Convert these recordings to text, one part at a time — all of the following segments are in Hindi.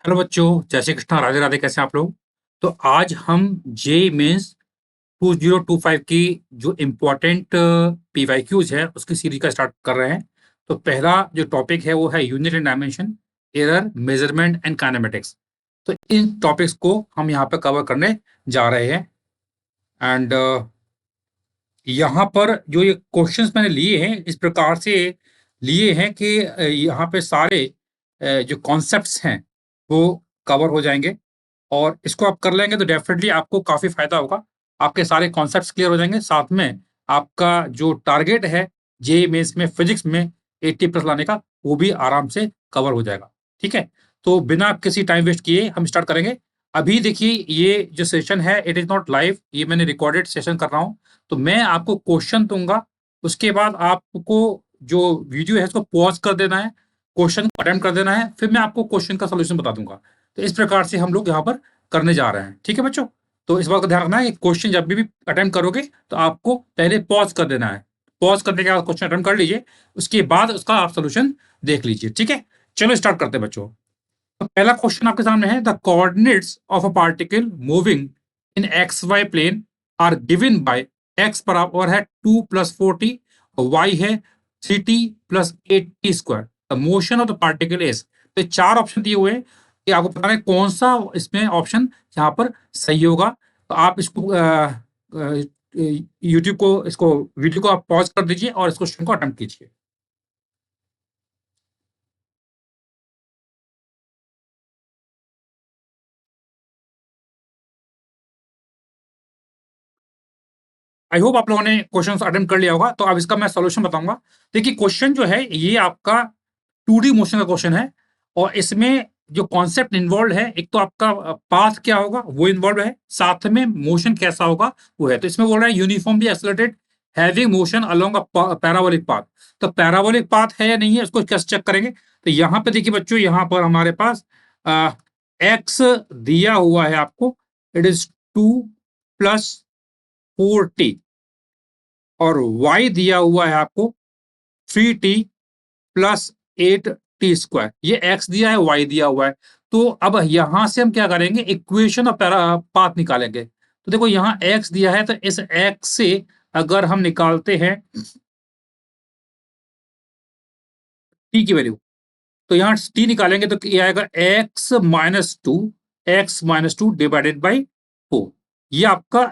हेलो बच्चों, जय श्री कृष्णा, राधे राधे। कैसे हैं आप लोग? तो आज हम जेईई मेंस 2025 की जो इम्पोर्टेंट पीवाईक्यूज है उसकी सीरीज का स्टार्ट कर रहे हैं। तो पहला जो टॉपिक है वो है unit and dimension, error, measurement and kinematics. तो इन टॉपिक्स को हम यहाँ पे कवर करने जा रहे हैं। एंड यहाँ पर जो ये क्वेश्चंस मैंने लिए हैं इस प्रकार से लिए हैं कि यहाँ पे सारे जो कॉन्सेप्ट्स हैं वो कवर हो जाएंगे। और इसको आप कर लेंगे तो डेफिनेटली आपको काफी फायदा होगा। आपके सारे कॉन्सेप्ट्स क्लियर हो जाएंगे, साथ में आपका जो टारगेट है जेईई मेंस में फिजिक्स में 80 प्लस लाने का वो भी आराम से कवर हो जाएगा। ठीक है, तो बिना किसी टाइम वेस्ट किए हम स्टार्ट करेंगे। अभी देखिए, ये जो सेशन है इट इज नॉट लाइव, ये मैंने रिकॉर्डेड सेशन कर रहा हूँ। तो मैं आपको क्वेश्चन दूंगा, उसके बाद आपको जो वीडियो है उसको पॉज कर देना है, क्वेश्चन को अटेम्प्ट कर देना है, फिर मैं आपको क्वेश्चन का सोल्यूशन बता दूंगा। तो इस प्रकार से हम लोग यहाँ पर करने जा रहे हैं। ठीक है बच्चों, तो इस बात का ध्यान रखना है कि क्वेश्चन जब भी अटेम्प्ट करोगे तो आपको पहले पॉज कर देना है। पॉज करने के बाद क्वेश्चन अटेम्प्ट कर लीजिए, उसके बाद उसका आप सोल्यूशन देख लीजिए। ठीक है, चलो स्टार्ट करते हैं बच्चों। तो पहला क्वेश्चन आपके सामने है, the coordinates of a particle moving in X Y plane are given by X बराबर है 2 + 4t, वाई है 3t + 8t²। The motion of the particle is. तो चार ऑप्शन दिए हुए हैं कि आपको बताना है कौन सा इसमें ऑप्शन यहाँ पर सही होगा। तो आप इसको यूट्यूब को, इसको वीडियो को आप पॉज कर दीजिए और इस क्वेश्चन को अटेम्प्ट कीजिए। आई होप आप लोगों ने क्वेश्चन अटेम्प्ट कर लिया होगा। तो अब इसका मैं सॉल्यूशन बताऊंगा। देखिए, क्वेश्चन जो है ये आपका 2D मोशन का क्वेश्चन है, और इसमें जो कॉन्सेप्ट इन्वॉल्व है, एक तो आपका पाथ क्या होगा वो इन्वॉल्व है, साथ में मोशन कैसा होगा वो है। तो इसमें बोल रहा है uniformly accelerated having motion along a parabolic path. तो पैराबोलिक पाथ है या नहीं है उसको कैसे चेक करेंगे? तो यहाँ पे देखिए बच्चों, यहाँ पर हमारे पास एक्स दिया हुआ है आपको, इट इज 2 + 4t, और y दिया हुआ है आपको 3t + 8t²। ये x दिया है, y दिया हुआ है। तो अब यहां से हम क्या करेंगे, इक्वेशन ऑफ पाथ निकालेंगे। तो देखो, यहाँ x दिया है, तो इस x से अगर हम निकालते हैं t की वैल्यू, तो यहाँ t निकालेंगे तो ये आएगा x - 2 डिवाइडेड बाई 4। ये आपका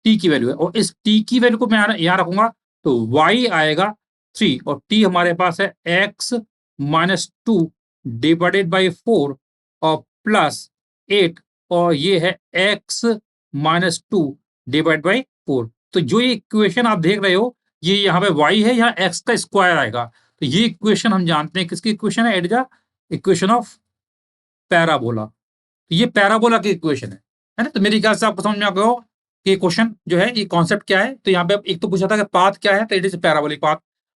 टी की वैल्यू है, और इस टी की वैल्यू को मैं यहाँ रखूंगा तो y आएगा 3, और t हमारे पास है x - 2 डिवाइडेड बाई 4 और +8, और ये है x - 2 डिवाइड बाई 4। तो जो ये इक्वेशन आप देख रहे हो, ये यहाँ पे y है, यहाँ x का स्क्वायर आएगा। तो ये इक्वेशन हम जानते हैं किसकी इक्वेशन है, it is equation of parabola. तो ये पैराबोला की इक्वेशन है ना? तो मेरे ख्याल से आपको समझ में आ गया हो कि क्वेश्चन जो है ये कॉन्सेप्ट क्या है। तो यहाँ पे एक तो पूछा था कि पाथ क्या है, तो इट इज पैराबोलिक पाथ।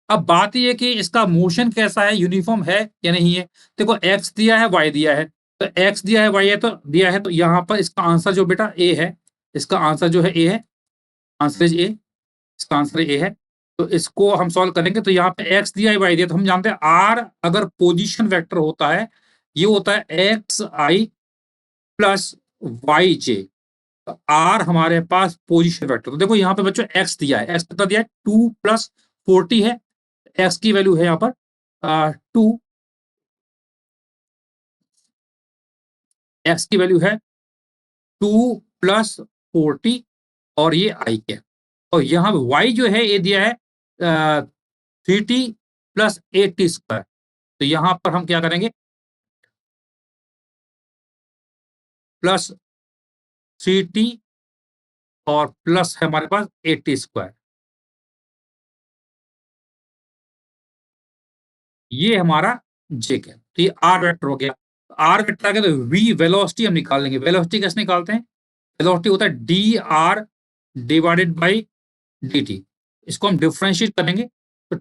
अब बात ये है कि इसका मोशन कैसा है, यूनिफॉर्म है या नहीं है। देखो, एक्स दिया है, वाई दिया है। तो एक्स दिया है, वाई है, तो दिया है, तो यहाँ पर इसका आंसर जो बेटा ए है, इसका आंसर जो है ए है, आंसर इज ए, इसका आंसर ए है। तो इसको हम सॉल्व करेंगे, तो यहाँ पे एक्स दिया है, वाई दिया, तो हम जानते हैं आर अगर पोजिशन वेक्टर होता है, ये होता है X I plus Y J. R हमारे पास पोजीशन वेक्टर। तो देखो यहाँ पे बच्चों एक्स दिया है, एक्स कितना दिया है, 2 + 40 है। एक्स की वैल्यू है यहाँ पर 2, एक्स की वैल्यू है 2 + 40, और ये आई के। और यहाँ पे वाई जो है ये दिया है 3t + 8t²। तो यहाँ पर हम क्या करेंगे, +3t और प्लस है हमारे पास 8t²। ये हमारा जेक है। तो ये आर वेक्टर हो गया। आर वेक्टर आ गया, तो वी वेलोसिटी हम निकाल लेंगे। वेलोसिटी कैसे निकालते हैं? वेलोसिटी होता है D R divided by D T. इसको हम डिफरेंशिएट करेंगे तो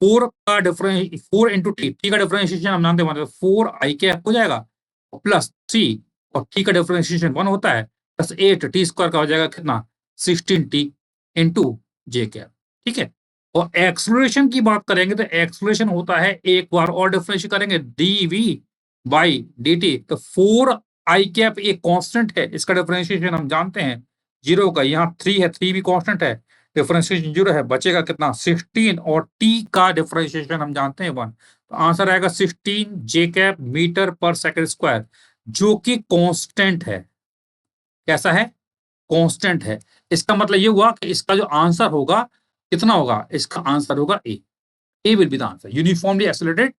4 का डिफरेंस, 4 × टी का डिफरेंशिएशन हम जानते हैं, 4 i हो जाएगा, +3, और टी का डिफरेंशिएशन 1 होता है, +8 t² का हो जाएगा कितना, 16t × j। ठीक है। और एक्सलरेशन की बात करेंगे तो एक्सलरेशन होता है, एक बार और डिफरेंशिएट करेंगे, डी वी बाई dt। तो 4 i कैप एक कांस्टेंट है, इसका डिफरेंशिएशन हम जानते हैं 0 का। यहाँ 3 है, 3 भी कांस्टेंट है, डिफरेंशिएशन 0 है, बचेगा कितना 16, और t का डिफरेंशिएशन हम जानते हैं 1। तो आंसर आएगा 16 j कैप मीटर पर सेकंड स्क्वायर, जो कि कांस्टेंट है। कैसा है? कांस्टेंट है। इसका मतलब ये हुआ कि इसका जो आंसर होगा कितना होगा, इसका आंसर होगा A. A will be the answer, uniformly accelerated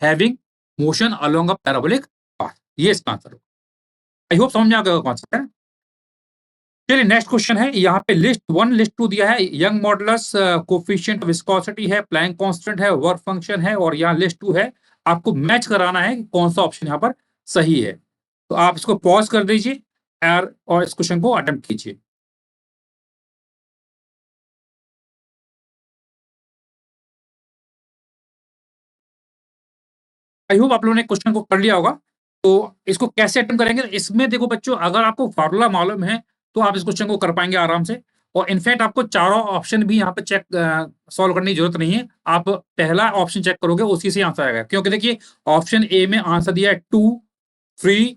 having motion along a parabolic path, ये इसका आंसर होगा। आई होप समझ में आ गया कॉन्सेप्ट है। चलिए नेक्स्ट क्वेश्चन है, यहाँ पे लिस्ट 1 लिस्ट 2 दिया है, यंग मॉडुलस, कोफिशिएंट विस्कोसिटी है, प्लैंक कांस्टेंट है, वर्क फंक्शन है, और यहाँ लिस्ट 2 है। आपको मैच कराना है कि कौन सा ऑप्शन यहाँ पर सही है। तो आप इसको पॉज कर दीजिए और इस क्वेश्चन को अटेम्प्ट कीजिए। आई होप आप लोगों ने क्वेश्चन को कर लिया होगा। तो इसको कैसे अटेम्प्ट करेंगे? इसमें देखो बच्चों, अगर आपको फार्मूला मालूम है तो आप इस क्वेश्चन को कर पाएंगे आराम से। और इनफैक्ट आपको चारों ऑप्शन भी यहाँ पे चेक सॉल्व करने की जरूरत नहीं है। आप पहला ऑप्शन चेक करोगे, उसी से आंसर आएगा, क्योंकि देखिए ऑप्शन ए में आंसर दिया है 2 3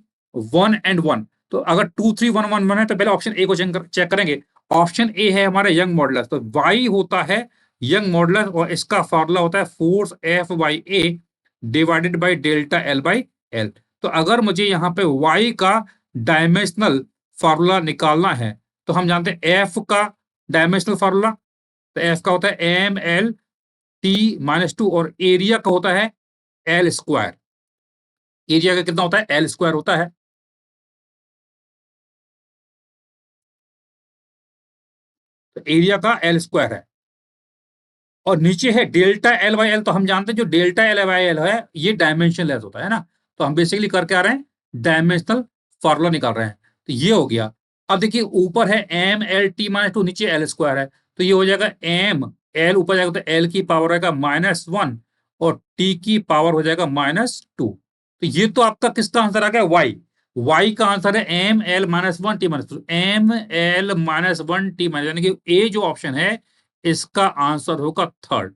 1 एंड 1। तो अगर 2 3 1 1 1 है तो पहले ऑप्शन ए को चेक करेंगे। ऑप्शन ए है हमारा यंग मॉडुलस, तो वाई होता है यंग मॉडुलस, और इसका फार्मूला होता है force F by A divided by delta L by L. तो अगर मुझे यहाँ पे y का डायमेंशनल फार्मूला निकालना है, तो हम जानते हैं f का डायमेंशनल फार्मूला, तो f का होता है एम एल टी माइनस 2, और एरिया का होता है एल स्क्वायर। एरिया का कितना होता है? एल स्क्वायर होता है। तो एरिया का एल स्क्वायर है, और नीचे है डेल्टा एल बाई एल। तो हम जानते हैं जो डेल्टा एल बाई एल है ये डायमेंशन लेस होता है ना। तो हम बेसिकली करके आ रहे हैं, डायमेंशनल फार्मूला निकाल रहे हैं। तो ये हो गया। अब देखिए ऊपर है एम एल टी माइनस 2, नीचे एल स्क्वायर है, तो ये हो जाएगा एम एल, ऊपर जाएगा तो एल की पावर आएगा -1, और टी की पावर हो जाएगा -2। तो ये तो आपका किसका आंसर आ गया? वाई। वाई का आंसर है M L -1 T -2, M L -1 T minus, यानी कि ए जो ऑप्शन है इसका आंसर होगा थर्ड।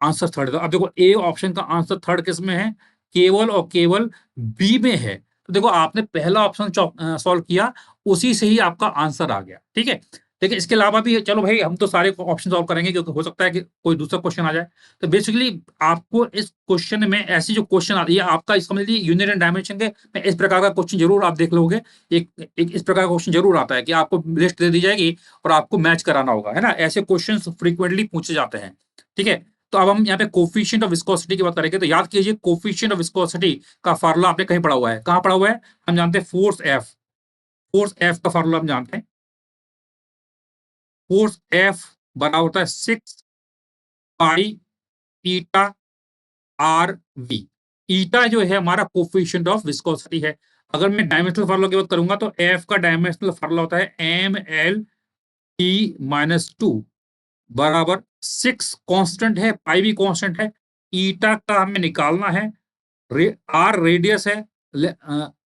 Answer third. अब देखो ए ऑप्शन का आंसर थर्ड किस में है? केवल और केवल बी में है। तो देखो आपने पहला ऑप्शन सॉल्व किया, उसी से ही आपका आंसर आ गया। ठीक है, देखिए इसके अलावा भी चलो भाई, हम तो सारे ऑप्शन सॉल्व करेंगे क्योंकि हो सकता है कि कोई दूसरा क्वेश्चन आ जाए। तो बेसिकली आपको इस क्वेश्चन में ऐसी जो क्वेश्चन आती है, आपका समझ लीजिए यूनिट एंड डायमेंशन के में इस प्रकार का क्वेश्चन जरूर आप देख लोगे। एक इस प्रकार का क्वेश्चन जरूर आता है कि आपको लिस्ट दे दी जाएगी और आपको मैच कराना होगा, है ना। ऐसे क्वेश्चन फ्रीक्वेंटली पूछे जाते हैं। ठीक है, तो अब हम यहाँ पे कोफिशिएंट ऑफ विस्कोसिटी की बात करेंगे। तो याद कीजिए कोफिशिएंट ऑफ विस्कोसिटी का फार्मूला आपने कहीं पढ़ा हुआ है? कहाँ पढ़ा हुआ है? हम जानते हैं फोर्स एफ। फोर्स एफ का फार्मूला हम जानते हैं। फोर्स एफ बराबर होता है 6 पाई ईटा आर वी। ईटा जो है हमारा कोफिशिएंट ऑफ विस्कोसिटी है। अगर मैं डायमेंशनल फार्मूला की बात करूंगा तो एफ का डायमेंशनल फार्मूला होता है एम एल टी -2 बराबर 6 कांस्टेंट है, पाई भी कांस्टेंट है। ईटा का हमें निकालना है, आर रेडियस है,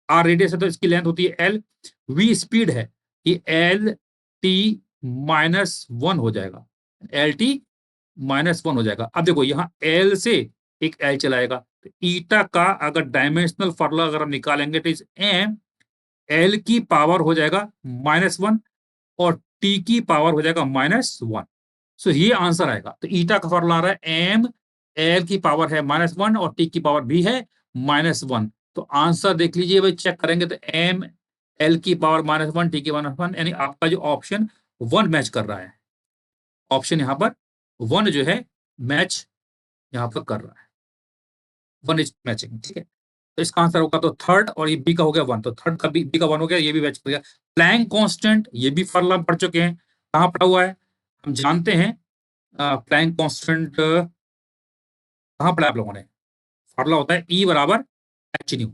आर रेडियस है तो इसकी लेंथ होती है एल। वी स्पीड है, ये एल टी -1 हो जाएगा, एल टी -1 हो जाएगा। अब देखो यहाँ एल से एक एल चलाएगा, तो ईटा का अगर डायमेंशनल फार्मूला अगर हम निकालेंगे तो इस एम एल की पावर हो जाएगा -1, और टी की पावर हो जाएगा -1। सो ये आंसर आएगा। तो ईटा का फॉर्मूला आ रहा है एम एल की पावर है -1 और टी की पावर भी है -1। तो आंसर देख लीजिए भाई, चेक करेंगे तो एम एल की पावर -1 टी की -1, यानी आपका जो ऑप्शन 1 मैच कर रहा है। ऑप्शन यहाँ पर 1 जो है मैच यहाँ पर कर रहा है, 1 इज मैचिंग। ठीक है, तो इसका आंसर होगा तो थर्ड, और ये बी का हो गया 1, तो थर्ड का बी का 1 हो गया, ये भी मैच कर गया। प्लैंक कांस्टेंट, ये भी फॉर्मूला पढ़ चुके हैं, कहाँ पढ़ा हुआ है? हम जानते हैं प्लैंक कांस्टेंट कहाँ पढ़ा आप लोगों ने? फार्मूला होता है ई बराबर एच न्यू।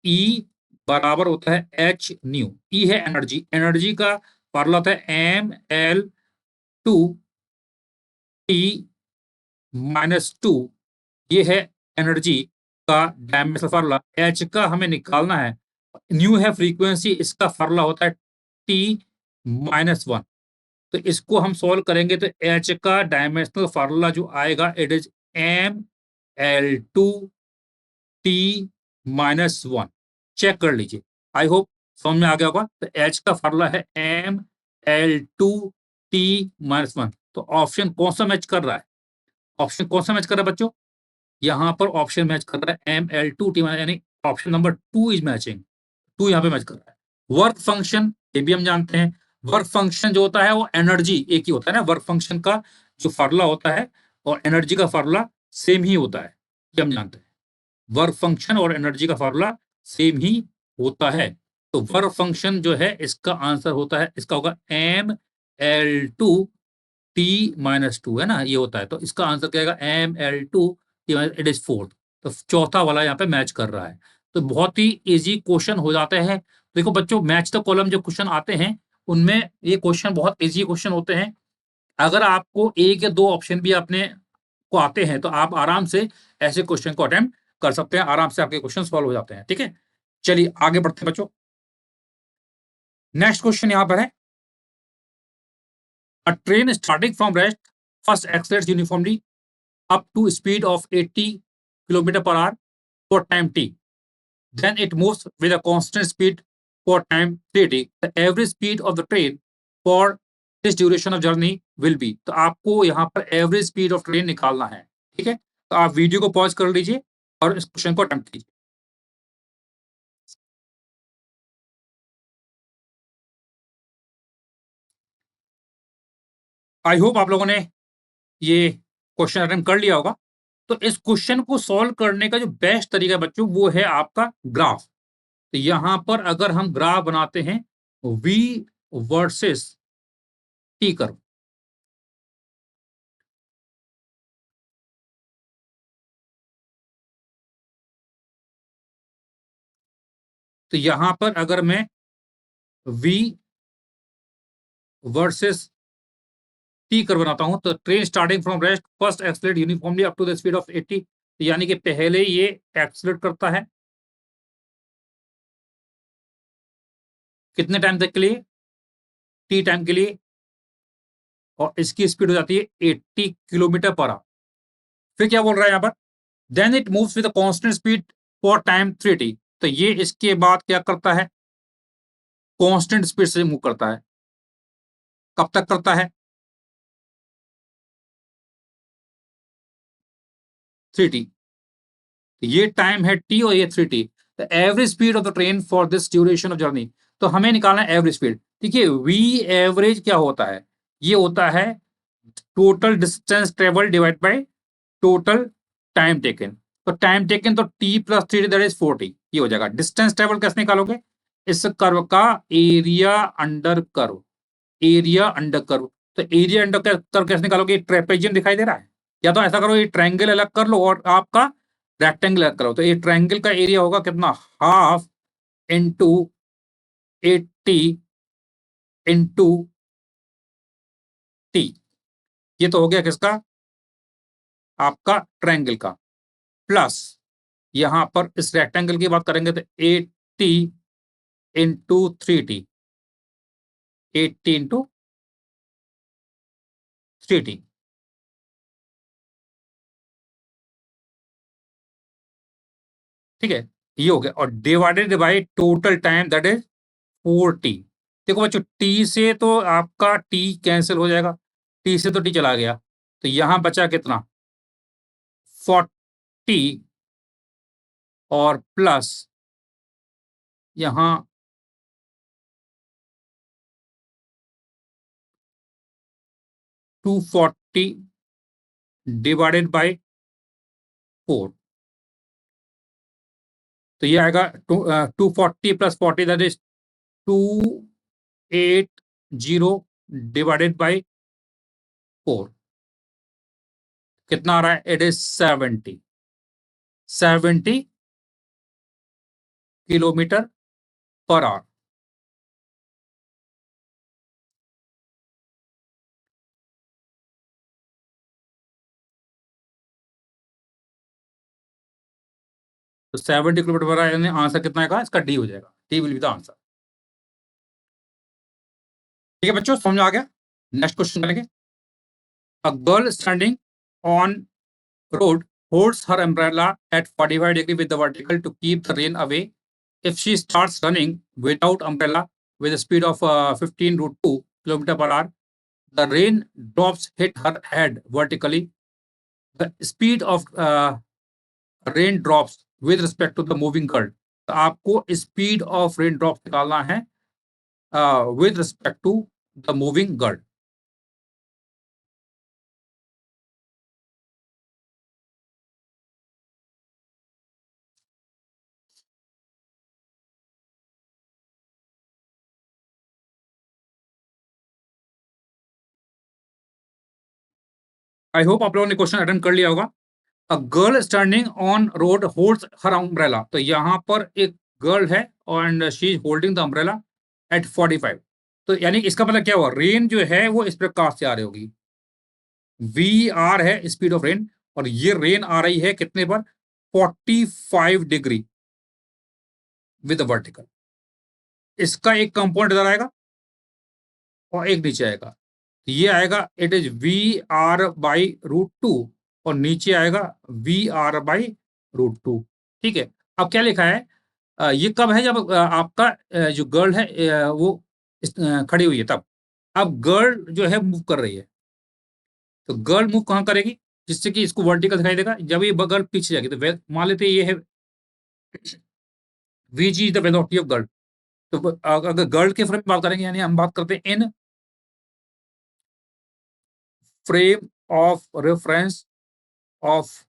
ई बराबर होता है एच न्यू। ई है एनर्जी, एनर्जी का फार्मूला होता है एम एल टू टी -2। ये है एनर्जी का डायमेंशनल फार्मूला। एच का हमें निकालना है, न्यू है फ्रीक्वेंसी, इसका फार्मूला होता है टी -1। तो इसको हम सॉल्व करेंगे तो एच का डायमेंशनल फार्मूला जो आएगा it is M L two T -1 check कर लीजिए। आई होप समझ में आ गया होगा। तो एच का फार्मूला है ML2T-1। तो ऑप्शन कौन सा मैच कर रहा है? ऑप्शन कौन सा मैच कर रहा है बच्चों? यहाँ पर ऑप्शन मैच कर रहा है ML2T, यानी ऑप्शन नंबर 2 इज मैचिंग। 2 यहाँ पे मैच कर रहा है। वर्क फंक्शन ये भी हम जानते हैं। वर्क फंक्शन जो होता है वो एनर्जी एक ही होता है ना। वर्क फंक्शन का जो फार्मूला होता है और एनर्जी का फार्मूला सेम ही होता है, ये हम जानते हैं। वर्क फंक्शन और एनर्जी का फार्मूला सेम ही होता है। तो वर्क फंक्शन जो है इसका आंसर होता है, इसका होगा ML2T-2 है ना, ये होता है। तो इसका आंसर क्या आएगा? ML2T, it is fourth. तो चौथा वाला यहाँ पे मैच कर रहा है। तो बहुत ही इजी क्वेश्चन हो जाते हैं। देखो बच्चों, मैच द कॉलम जो क्वेश्चन आते हैं उनमें ये क्वेश्चन बहुत इजी क्वेश्चन होते हैं। अगर आपको एक या दो ऑप्शन भी अपने को आते हैं तो आप आराम से ऐसे क्वेश्चन को अटेम्प्ट कर सकते हैं। आराम से आपके क्वेश्चन सॉल्व हो जाते हैं। ठीक है, चलिए आगे बढ़ते हैं बच्चों। नेक्स्ट क्वेश्चन यहां पर है, a train starting from rest first accelerates uniformly up to speed of 80 kilometer per hour for time t. Then it moves with a constant speed for time 3t. The average speed of the train for this duration of journey will be. तो आपको यहाँ पर एवरेज स्पीड ऑफ ट्रेन निकालना है। ठीक है, तो आप वीडियो को पॉज कर लीजिए और इस क्वेश्चन को अटेम्प्ट कीजिए। आई होप आप लोगों ने ये क्वेश्चन अटेम्प्ट कर लिया होगा। तो इस क्वेश्चन को सॉल्व करने का जो बेस्ट तरीका है बच्चों वो है आपका ग्राफ। तो यहां पर अगर हम ग्राफ बनाते हैं v वर्सेस टी कर्व, तो यहां पर अगर मैं v वर्सेस टी कर्व बनाता हूं तो train starting from rest first accelerate uniformly up to the speed of 80, यानी कि पहले ये एक्सलेट करता है कितने टाइम तक के लिए? टी टाइम के लिए, और इसकी स्पीड हो जाती है 80 किलोमीटर पर आवर। फिर क्या बोल रहा है यहां पर? Then it moves with constant speed for time 3t। तो ये इसके बाद क्या करता है? कांस्टेंट स्पीड से मूव करता है। कब तक करता है? 3t। ये टाइम है टी और ये 3t। The average speed of the train for this duration of journey. तो हमें निकालना है एवरेज स्पीड। देखिए वी एवरेज क्या होता है? ये होता है total distance travel divide by total time taken. तो टाइम टेकन तो टी प्लस 3 दैट इज 40, ये हो जाएगा। डिस्टेंस ट्रेवल कैसे निकालोगे? इस कर्व का area under curve, area under curve. तो एरिया अंडर कर्व कैसे निकालोगे? ट्रेपेजियम दिखाई दे रहा है, या तो ऐसा करो ये ट्रायंगल अलग कर लो और आपका रेक्टेंगल अलग करो। तो ये ट्रायंगल का एरिया होगा कितना? Half into 80 into T. ये तो हो गया किसका? आपका ट्रायंगल का। प्लस यहां पर इस रेक्टेंगल की बात करेंगे तो 80 इंटू 3t, 80 इंटू 3t। ठीक है, ये हो गया, और divided by total time that is 4t। देखो बच्चों, टी से तो आपका टी कैंसिल हो जाएगा, टी से तो टी चला गया, तो यहां बचा कितना? 40, और प्लस यहां 240 डिवाइडेड बाई 4। तो ये आएगा 240 plus 40 that is 280 divided by 4। कितना आ रहा है? It is 70 kilometre per our. तो 70 किलोमीटर पर आवर, यानी आंसर कितना आएगा? इसका डी हो जाएगा। D will be the answer. ठीक है बच्चों, समझ में आ गया? नेक्स्ट क्वेश्चन करेंगे। अ girl standing on road holds her umbrella at 45 degree with the vertical to keep the rain away. If she starts running without umbrella with a speed of 15 root 2 kilometer per hour, the rain drops hit her head vertically. The speed of rain drops with respect to the moving girl, तो आपको स्पीड ऑफ रेन ड्रॉप्स निकालना है with respect to the moving girl. I hope आप लोगों ने क्वेश्चन अटेंड कर लिया होगा. A girl standing on road holds her umbrella, तो यहाँ पर एक गर्ल है and she is holding the umbrella at 45. तो यानी इसका मतलब क्या हुआ, रेन जो है वो इस प्रकार से आ रही होगी, वी आर है स्पीड ऑफ रेन, और ये रेन आ रही है कितने पर, 45 डिग्री विद वर्टिकल. इसका एक कंपोनेंट इधर आएगा और एक नीचे आएगा. ये आएगा it is V R by root two, और नीचे आएगा V R by root two. ठीक है. अब क्या लिखा है, ये कब है, जब आपका जो गर्ल है वो खड़ी हुई है तब. अब गर्ल जो है मूव कर रही है, तो गर्ल मूव कहाँ करेगी, जिससे कि इसको वर्टिकल दिखाई देगा. जब ये गर्ल पीछे जाएगी तो मान लेते ये है we ji is the velocity of girl. तो अगर गर्ल के फ्रेम में बात करेंगे, यानी हम बात करते हैं इन frame of reference of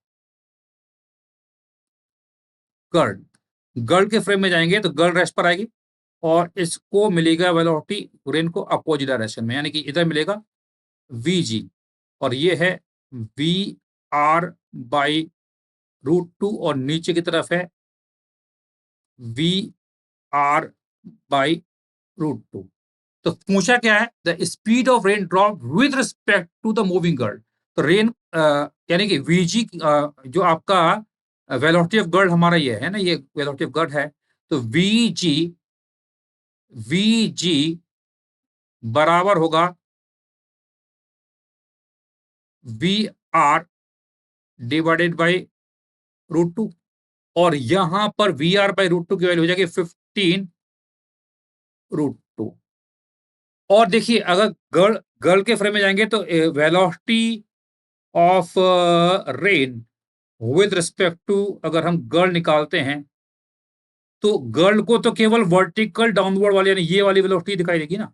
girl. Girl के फ्रेम में जाएंगे तो गर्ल रेस्ट पर आएगी, और इसको मिलेगा वेलोसिटी रेन को अपोजिट डायरेक्शन में, यानी कि इधर मिलेगा वी जी, और ये है V R by root two, और नीचे की तरफ है V R by root two. तो पूछा क्या है, the speed of rain drop with respect to the moving girl. तो रेन यानी कि वीजी जो आपका वेलोसिटी ऑफ गर्ल हमारा ये है ना, ये वेलोसिटी ऑफ गर्ल है, तो वी जी बराबर होगा V R divided by root two, और यहां पर V R by root two की वैल्यू हो जाएगी 15 रूट टू. और देखिए अगर गर्ल गर्ल के फ्रेम में जाएंगे तो velocity of rain with respect to, अगर हम गर्ल निकालते हैं तो गर्ल को तो केवल वर्टिकल डाउनवर्ड वाली, यानी ये वाली वेलोसिटी दिखाई देगी ना.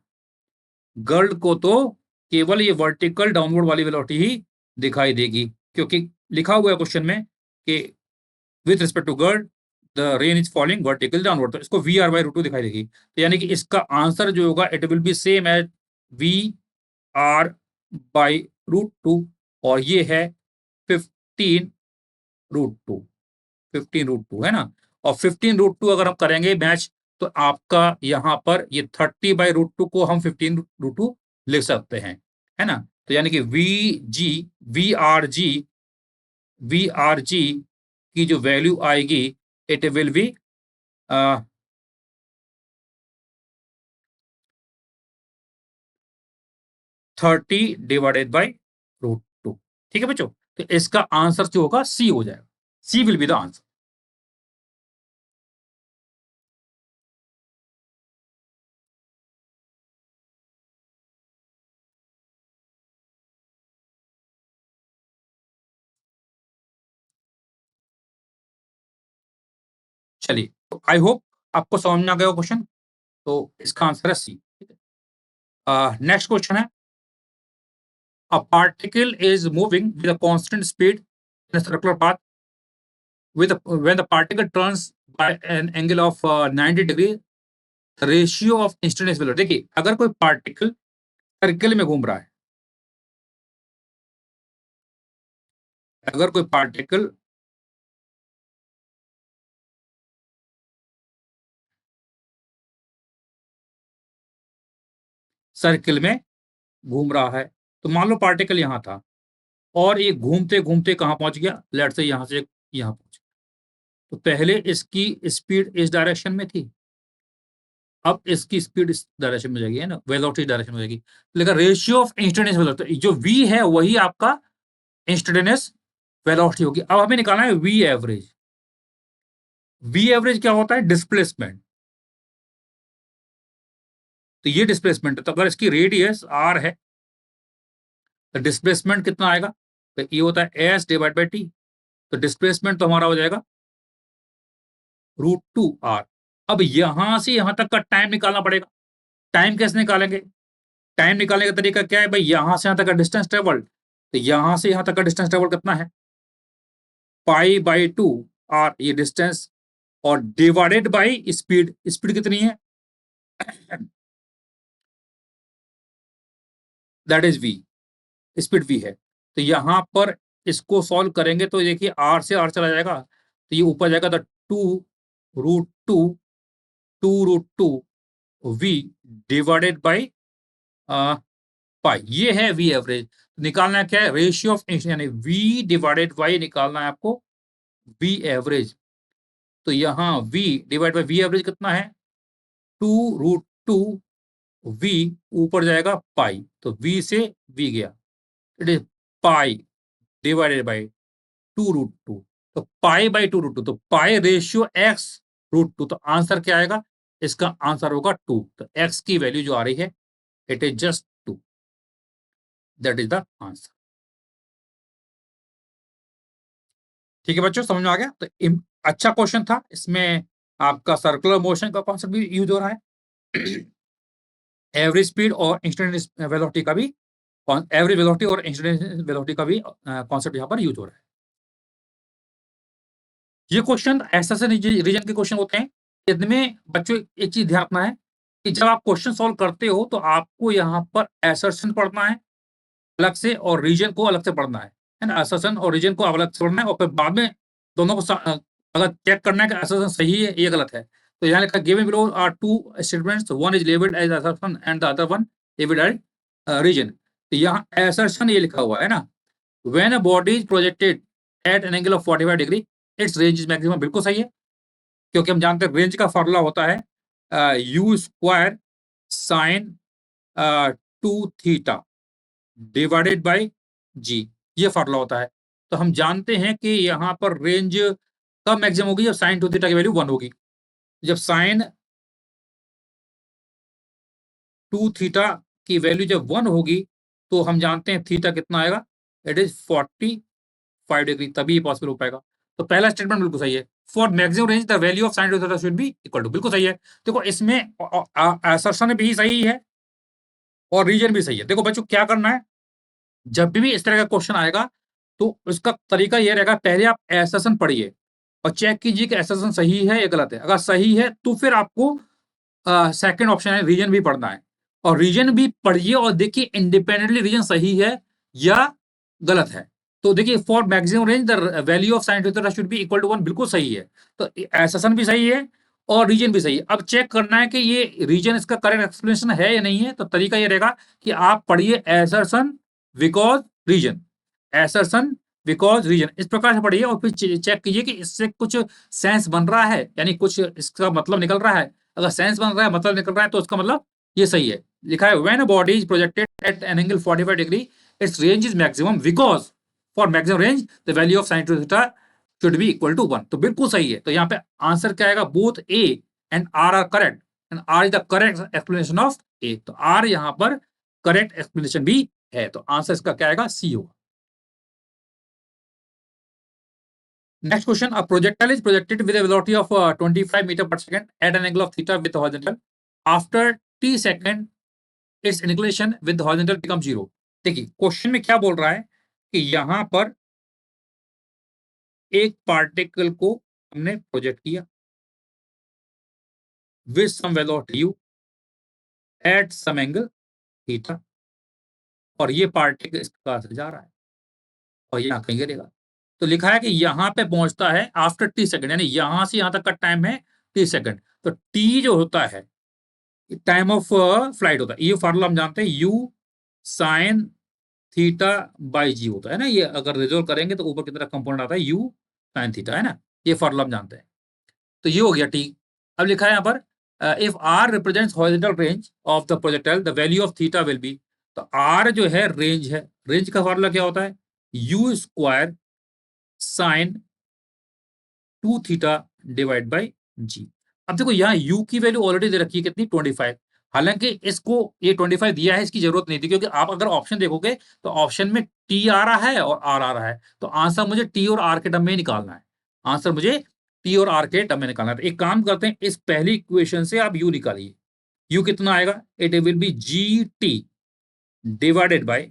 गर्ल को तो केवल ये वर्टिकल डाउनवर्ड वाली वेलोसिटी ही दिखाई देगी, क्योंकि लिखा हुआ है क्वेश्चन में कि with respect to girl the rain is falling vertical downward, तो इसको V R by root two दिखाई देगी. तो यानी कि इसका आंसर जो होगा it will be same as V R by root two, और ये है 15 रूट टू. 15 रूट टू है ना, और 15 रूट टू अगर हम करेंगे मैच, तो आपका यहाँ पर ये 30 बाई रूट टू को हम 15 रूट टू लिख सकते हैं, है ना. तो यानी कि वी आर जी की जो वैल्यू आएगी it will be 30 divided by root two. ठीक है बच्चों, तो इसका आंसर जो होगा सी हो जाएगा, सी विल बी द आंसर. चलिए, तो आई होप आपको समझ में आ गया क्वेश्चन, तो इसका आंसर है सी. नेक्स्ट क्वेश्चन है, a particle is moving with a constant speed in a circular path when the particle turns by an angle of 90 degree, the ratio of instantaneous velocity. देखिए अगर कोई पार्टिकल सर्कल में घूम रहा है, अगर कोई पार्टिकल सर्कल में घूम रहा है, तो मान लो पार्टिकल यहां था और ये घूमते घूमते कहां पहुंच गया, लेट से यहां से यहां पहुंच गया. तो पहले इसकी स्पीड इस डायरेक्शन में थी, अब इसकी स्पीड इस डायरेक्शन में जाएगी, है ना, वेलोसिटी डायरेक्शन में जाएगी. लेकिन रेशियो ऑफ इंस्टेंटेनियस वेलोसिटी जो v है वही आपका इंस्टेंटेनियस वेलोसिटी होगी। अब हमें निकालना है वी एवरेज। वी एवरेज क्या होता है? डिस्प्लेसमेंट। तो ये डिस्प्लेसमेंट है, तो अगर इसकी रेडियस आर है तो डिस्प्लेसमेंट कितना आएगा? तो ये होता है एस डिवाइड बाई टी। तो डिस्प्लेसमेंट तो हमारा हो जाएगा √2r। अब यहां से यहां तक का टाइम निकालना पड़ेगा। टाइम कैसे निकालेंगे? टाइम निकालने का तरीका क्या है भाई? यहां से यहां तक का डिस्टेंस ट्रेवल, तो यहां से यहां तक का डिस्टेंस ट्रेवल कितना है? π/2 r, ये डिस्टेंस, और डिवाइडेड बाई स्पीड। स्पीड कितनी है? That is V. Speed V है। तो यहां पर इसको सॉल्व करेंगे तो देखिए आर से आर चला जाएगा, तो ये ऊपर जाएगा, तो 2√2 वी डिवाइडेड बाई पाई। ये है वी एवरेज। निकालना क्या है? रेशियो ऑफ, यानी वी डिवाइडेड बाई निकालना है आपको वी एवरेज। तो यहाँ V divide by V average कितना है? 2√2 वी, ऊपर जाएगा पाई, तो वी से वी गया, it is pi divided by 2√2। तो पाई बाई 2√2, तो पाई रेशियो x√2। तो आंसर क्या आएगा? इसका आंसर होगा 2। तो x की वैल्यू जो आ रही है, it is just 2। That is the answer. ठीक है बच्चों, समझ में आ गया? तो अच्छा क्वेश्चन था। इसमें आपका सर्कुलर मोशन का कॉन्सेप्ट भी यूज हो रहा है, एवरेज स्पीड और इंस्टेंटेनियस वेलोसिटी का भी, एवरेज वेलोसिटी और इंस्टेंटेनियस वेलोसिटी का भी कॉन्सेप्ट यहाँ पर यूज हो रहा है। ये क्वेश्चन ऐसा से रीजन के क्वेश्चन होते हैं। इनमें बच्चों एक चीज ध्यान रखना है कि जब आप क्वेश्चन सॉल्व करते हो तो आपको यहाँ पर असर्शन पढ़ना है अलग से, और रीजन को अलग से पढ़ना है ना? असर्शन और रीजन को अलग से पढ़ना है, और फिर बाद में दोनों को अगर चेक करना है कि असर्शन सही है ये गलत है, तो यहाँ लिखा given below are two statements, one is labelled as assertion and the other one labelled as reason. तो यहाँ असर्शन ये लिखा हुआ है ना, when a body is projected at an angle of 45 degree its range is maximum. बिल्कुल सही है, क्योंकि हम जानते हैं रेंज का फॉर्मूला होता है you square sine 2 theta divided by g. ये फॉर्मूला होता है। तो हम जानते हैं कि यहाँ पर रेंज कब मैक्सिमम होगी? जब साइन 2 थीटा की वैल्यू 1 होगी। जब साइन 2 थीटा की वैल्यू जब 1 होगी, तो हम जानते हैं थीटा कितना आएगा? इट इज 45 डिग्री, तभी पॉसिबल हो पाएगा। तो पहला स्टेटमेंट बिल्कुल सही है। For maximum range the value of sine 2 theta should be equal to, बिल्कुल सही है। देखो इसमें असर्शन भी सही है और रीजन भी सही है। देखो बच्चों क्या करना है, जब भी इस तरह का क्वेश्चन आएगा तो उसका तरीका यह रहेगा, पहले आप एसर्शन पढ़िए और चेक कीजिए कि एसर्शन सही है या गलत है। अगर सही है तो फिर आपको सेकंड ऑप्शन है रीजन भी पढ़ना है, और रीजन भी पढ़िए और देखिए इंडिपेंडेंटली रीजन सही है या गलत है। तो देखिए for maximum range the value of sine theta should be equal to 1, बिल्कुल सही है। तो एसर्शन भी सही है और रीजन भी सही है। अब चेक करना है कि ये रीजन इसका करेक्ट एक्सप्लेनेशन है या नहीं है। तो तरीका ये रहेगा कि आप पढ़िए assertion because reason, assertion because reason, इस प्रकार से पढ़िए और फिर चेक कीजिए कि इससे कुछ सेंस बन रहा है, यानी कुछ इसका मतलब निकल रहा है। अगर सेंस बन रहा है, मतलब निकल रहा है, तो उसका मतलब ये सही है। लिखा है when a body is projected at an angle 45 degree its range is maximum because for maximum range the value of sine theta should be equal to 1। तो बिल्कुल सही है। तो यहाँ पे आंसर क्या आएगा? Both A and R correct and R is the correct explanation of A. तो आर यहाँ पर करेक्ट एक्सप्लेनेशन भी है। तो आंसर इसका क्या आएगा? सी होगा। Next question, a projectile is projected with a velocity of 25 meter per second at an angle of theta with the horizontal. After t second, its inclination with the horizontal becomes 0. देखिए क्वेश्चन में क्या बोल रहा है कि यहां पर एक पार्टिकल को हमने प्रोजेक्ट किया with some velocity u at some angle theta, और ये पार्टिकल इस प्रकार से जा रहा है और ये कहीं गिरेगा। तो लिखा है कि यहां पे पहुंचता है आफ्टर टी सेकंड, यानी यहां से यहां तक का टाइम है टी सेकंड। तो टी जो होता है टाइम ऑफ फ्लाइट होता है। ये फार्मूला हम जानते हैं, यू साइन थीटा बाई जी होता है ना। ये अगर रिजोल्व करेंगे तो ऊपर की तरफ कंपोनेंट आता है यू साइन थीटा, है ना। ये फार्मूला हम जानते हैं। तो ये हो गया टी। अब लिखा है यहाँ पर if R represents horizontal range of the projectile the value of theta will be. तो आर जो है रेंज है। रेंज का फार्मूला क्या होता है? You square sine 2 theta divide by g. अब देखो यहाँ u की वैल्यू ऑलरेडी दे रखी है कितनी 25। हालांकि इसको ये 25 दिया है, इसकी जरूरत नहीं थी, क्योंकि आप अगर ऑप्शन देखोगे तो ऑप्शन में t आ रहा है और r आ रहा है, तो आंसर मुझे t और r के टर्म में ही निकालना है। आंसर मुझे t और r के टर्म में निकालना है। तो एक काम करते हैं, इस पहली इक्वेशन से आप u निकालिए। u कितना आएगा? It will B G T divided by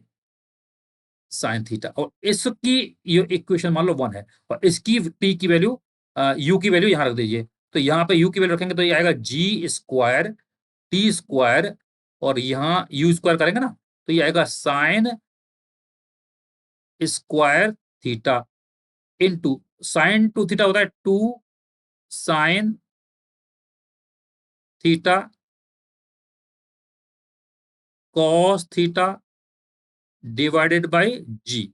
sine theta, और इसकी ये इक्वेशन मान लो 1 है, और इसकी t की वैल्यू u की वैल्यू यहां रख दीजिए। तो यहाँ पे u की वैल्यू रखेंगे तो ये आएगा जी स्क्वायर टी स्क्वायर, और यहाँ u स्क्वायर करेंगे ना तो ये आएगा sine square theta into sine two theta होता है 2 sine theta cos theta divided by g,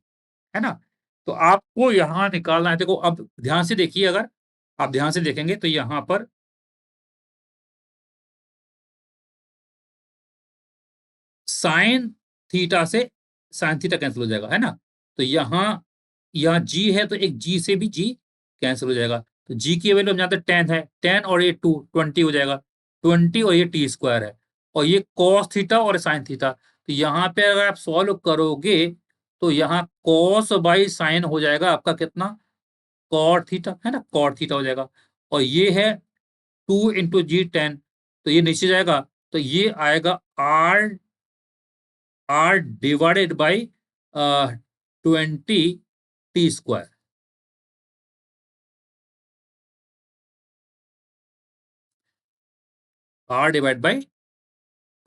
है ना। तो आपको यहां निकालना है। देखो अब ध्यान से देखिए, अगर आप ध्यान से देखेंगे तो यहां पर साइन थीटा से साइन थीटा कैंसिल हो जाएगा, है ना। तो यहाँ जी है, तो एक जी से भी जी कैंसिल हो जाएगा। तो जी की वैल्यू हम जानते हैं 10 है, 10 और ये 2 20 हो जाएगा, 20 और ये टी स्क्वायर है, और ये कॉस थीटा और साइन थीटा। तो यहाँ पे अगर आप सॉल्व करोगे तो यहाँ कॉस बाई साइन हो जाएगा आपका कितना, कॉट थीटा, है ना, कॉट थीटा हो जाएगा। और ये है 2 इंटू जी 10, तो ये नीचे जाएगा, तो ये आएगा R divided by 20 T square. R divide by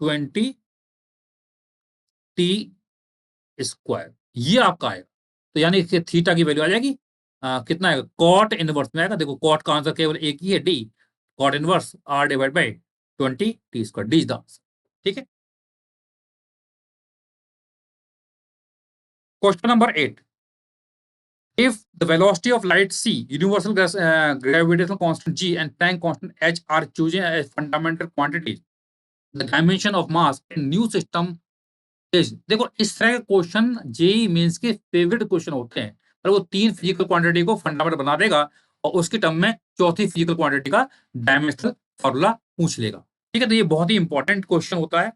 20 T square, ये आपका आएगा। तो यानी कि थीटा की वैल्यू आ जाएगी कितना आएगा, कॉट इनवर्स में आएगा। देखो कॉट का आंसर केवल एक ही है, D. Cot inverse R divide by 20 T square, D is the answer. ठीक है। Question number 8, if the velocity of light c, universal gravitational constant g and Planck constant h are chosen as fundamental quantities, the dimension of mass in new system is। देखो इस तरह के क्वेश्चन जेई मेंस के फेवरेट क्वेश्चन होते हैं, पर वो तीन फिजिकल क्वांटिटी को फंडामेंटल बना देगा और उसके टर्म में चौथी फिजिकल क्वांटिटी का डायमेंशनल फॉर्मूला पूछ लेगा। ठीक है, तो ये बहुत ही इंपॉर्टेंट क्वेश्चन होता है,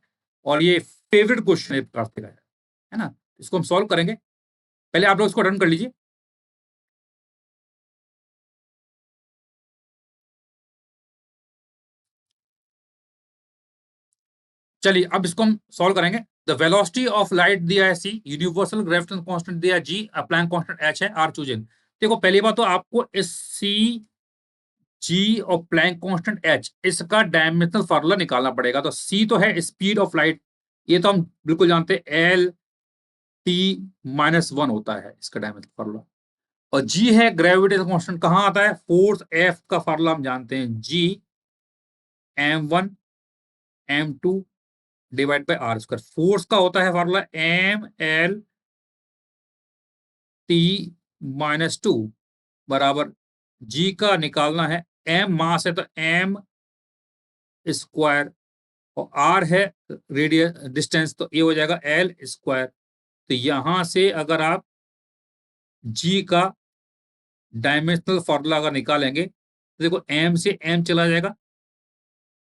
और ये फेवरेट क्वेश्चन है ना। इसको हम सॉल्व करेंगे। पहले आप लोग इसको रन कर लीजिए। चलिए अब इसको हम सॉल्व करेंगे। द वेलोसिटी ऑफ लाइट दिया है सी, यूनिवर्सल ग्रेविटेशनल कांस्टेंट दिया है जी, प्लैंक कांस्टेंट एच है, आर चूजन। देखो पहली बात तो आपको इस सी जी और प्लैंक कांस्टेंट एच, इसका डायमेंशनल फार्मूला निकालना पड़ेगा। तो सी तो है स्पीड ऑफ लाइट, ये तो हम बिल्कुल जानते हैं, एल टी माइनस वन होता है इसका डायमेंशनल फार्मूला। और जी है ग्रेविटेशनल कांस्टेंट, कहां आता है, फोर्स एफ का फार्मूला हम जानते हैं, G m1 m2 divide by R square. Force का होता है formula M L T minus two बराबर, जी का निकालना है, एम मास है तो एम स्क्वायर, और आर है रेडियस डिस्टेंस, तो ये हो जाएगा एल स्क्वायर। तो यहां से अगर आप जी का डायमेंशनल फॉर्मूला अगर निकालेंगे तो देखो एम से एम चला जाएगा,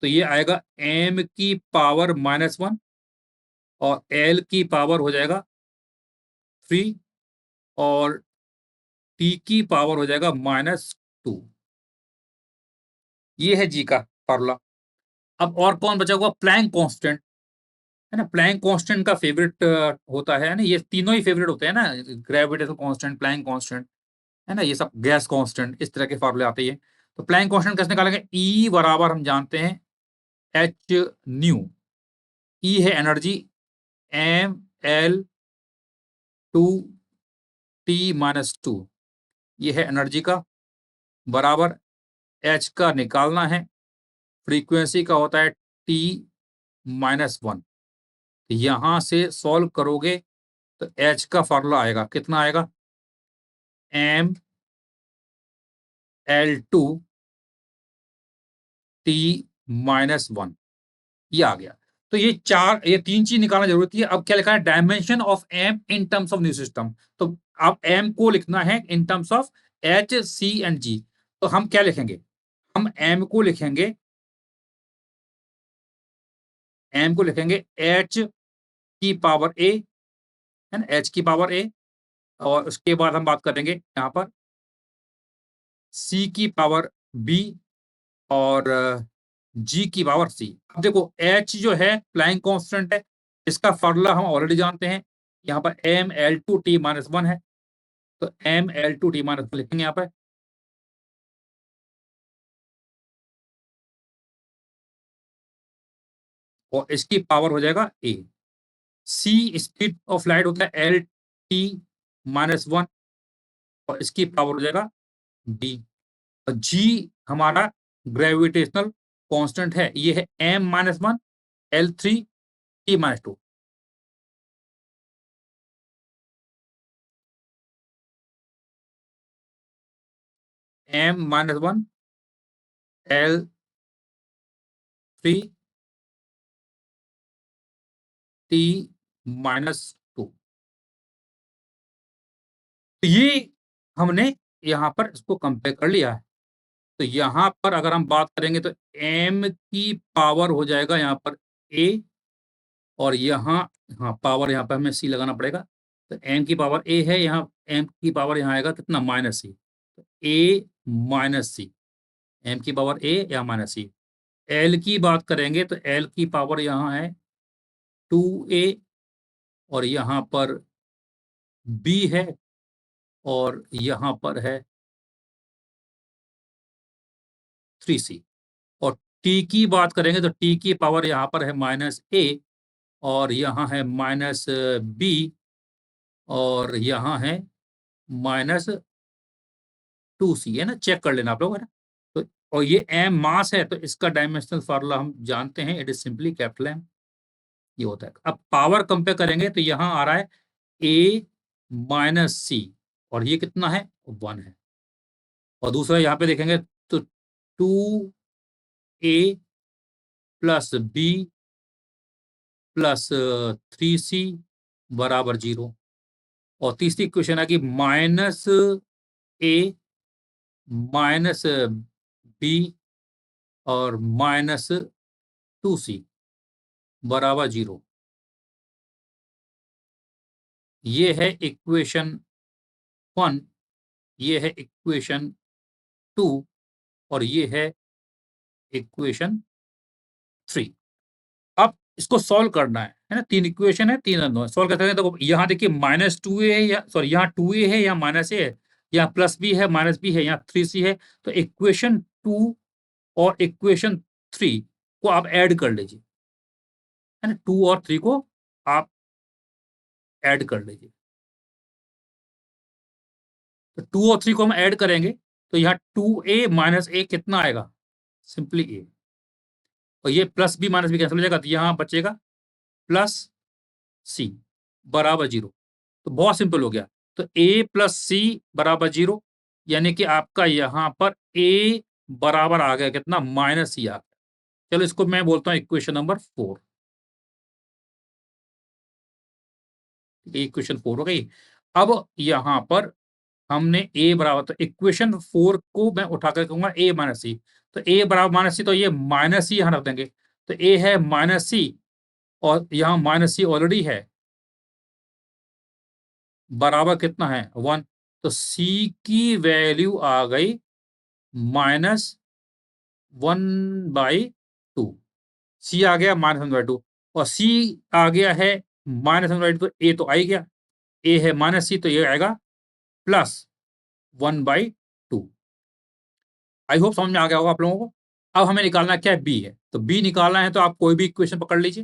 तो ये आएगा एम की पावर -1 और एल की पावर हो जाएगा 3, और टी की पावर हो जाएगा -2। ये है जी का फॉर्मूला। अब और कौन बचा हुआ, प्लैंक कांस्टेंट, है ना। प्लैंक कांस्टेंट का फेवरेट होता है ना, ये तीनों ही फेवरेट होते हैं ना, ग्रेविटेशनल कांस्टेंट, प्लैंक कांस्टेंट, है ना, ये सब गैस कांस्टेंट, इस तरह के फॉर्मूले आते हैं। तो प्लैंक कांस्टेंट कैसे निकालेंगे, ई बराबर हम जानते हैं एच न्यू। ई है एनर्जी, एम एल 2 t-2, ये है एनर्जी का, बराबर एच का निकालना है, फ्रीक्वेंसी का होता है t-1। यहां से सॉल्व करोगे तो एच का फॉर्मूला आएगा, कितना आएगा, ml2 t-1, ये आ गया। तो ये 3 चीज़ निकालना ज़रूरी है। अब क्या लिखा है? Dimension of M in terms of new system. तो अब एम को लिखना है in terms of H, C and G. तो हम क्या लिखेंगे? हम एम को लिखेंगे एच की पावर ए, है ना? एच की पावर ए, और उसके बाद हम बात करेंगे यहाँ पर सी की पावर बी और जी की पावर सी। अब देखो एच जो है फ्लाइंग कांस्टेंट है, इसका फार्मूला हम ऑलरेडी जानते हैं। यहाँ पर M L two T minus one है, तो M L two T minus one लिखेंगे यहाँ पर, और इसकी पावर हो जाएगा A. C speed of light होता है एल टी माइनस वन, और इसकी पावर हो जाएगा डी। और जी हमारा ग्रेविटेशनल कांस्टेंट है, ये है M minus one L three T minus two. M minus one L three T minus two. तो ये हमने यहाँ पर इसको कंपेयर कर लिया है। तो यहाँ पर अगर हम बात करेंगे तो m की पावर हो जाएगा यहाँ पर a, और यहाँ, हाँ, पावर यहाँ पर हमें c लगाना पड़ेगा। तो m की पावर a है, यहाँ m की पावर यहाँ आएगा कितना? माइनस सी। तो a माइनस सी, m की पावर a या माइनस सी। l की बात करेंगे तो l की पावर यहाँ है 2a, और यहाँ पर b है, और यहाँ पर है 3c। और t की बात करेंगे तो t की पावर यहाँ पर है माइनस a, और यहाँ है माइनस बी, और यहाँ है माइनस टू सी, है ना? चेक कर लेना आप लोग, है ना? तो और ये एम मास है, तो इसका डायमेंशनल फार्मूला हम जानते हैं, it is simply capital M, ये होता है। अब पावर कंपेयर करेंगे तो यहाँ आ रहा है ए माइनस सी, और ये कितना है? वन है। और दूसरा यहाँ पे देखेंगे तो two A plus B plus three C बराबर जीरो। और तीसरी इक्वेशन है कि माइनस ए माइनस बी और माइनस टू सी बराबर जीरो। ये है इक्वेशन वन, ये है इक्वेशन टू, और ये है इक्वेशन थ्री। अब इसको सॉल्व करना है ना? तीन इक्वेशन है, तीन अननोन है, सॉल्व करते हैं। तो यहाँ देखिए माइनस टू ए है, या सॉरी यहाँ टू ए है, या माइनस ए है, यहाँ प्लस बी है, माइनस बी है, यहाँ थ्री सी है। तो इक्वेशन टू और इक्वेशन थ्री को आप ऐड कर लीजिए, है ना? टू और थ्री को आप ऐड कर लीजिए। तो टू और थ्री को हम ऐड करेंगे तो यहाँ टू ए माइनस ए कितना आएगा? Simply A. और ये plus B minus B cancel हो जाएगा, तो यहाँ बचेगा प्लस सी बराबर जीरो। तो बहुत सिंपल हो गया। तो ए प्लस सी बराबर जीरो, यानी कि आपका यहाँ पर ए बराबर आ गया कितना? माइनस सी आ गया। चलो इसको मैं बोलता हूँ equation number four. Equation four हो गई। अब यहाँ पर हमने ए बराबर, तो इक्वेशन फोर को मैं उठाकर कहूंगा ए माइनस सी। तो ए बराबर माइनस सी, तो ये माइनस सी यहाँ रख देंगे। तो ए है माइनस सी, और यहाँ माइनस सी ऑलरेडी है, बराबर कितना है? वन। तो सी की वैल्यू आ गई माइनस वन बाई टू। सी आ गया माइनस वन बाई टू, और सी आ गया है माइनस वन बाई टू, तो ए तो आ ही गया। ए है माइनस सी, तो ये आएगा plus one by to. I hope समझ में आ गया होगा आप लोगों को। अब हमें निकालना क्या है? बी है। तो बी निकालना है तो आप कोई भी इक्वेशन पकड़ लीजिए।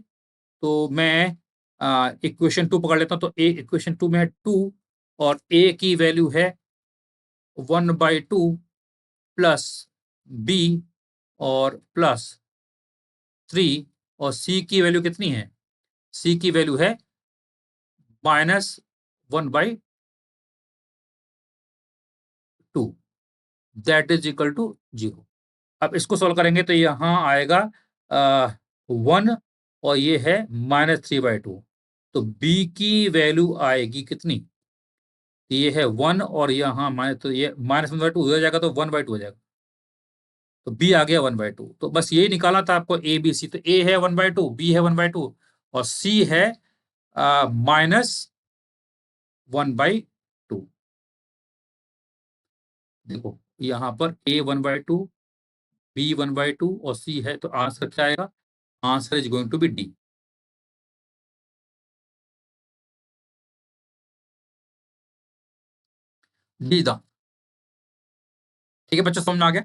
तो मैं इक्वेशन टू पकड़ लेता हूँ। तो ए इक्वेशन टू में है टू, और ए की वैल्यू है one by two plus B और प्लस थ्री, और सी की वैल्यू कितनी है? सी की वैल्यू है minus one by two, that is equal to zero. अब इसको सॉल्व करेंगे तो यहाँ आएगा वन और ये है -3/2। तो b की वैल्यू आएगी कितनी? ये है 1 और यहाँ माइनस, तो ये -1/2 हो जाएगा, तो 1/2 हो जाएगा। तो b आ गया 1/2। तो बस यही निकाला था आपको a b c। तो a है 1/2, b है 1/2 और c है -1/2। देखो यहाँ पर a 1/2, b 1/2 और c है, तो आंसर क्या आएगा? Answer is going to be D. D the. ठीक है बच्चों, समझ में आ गया?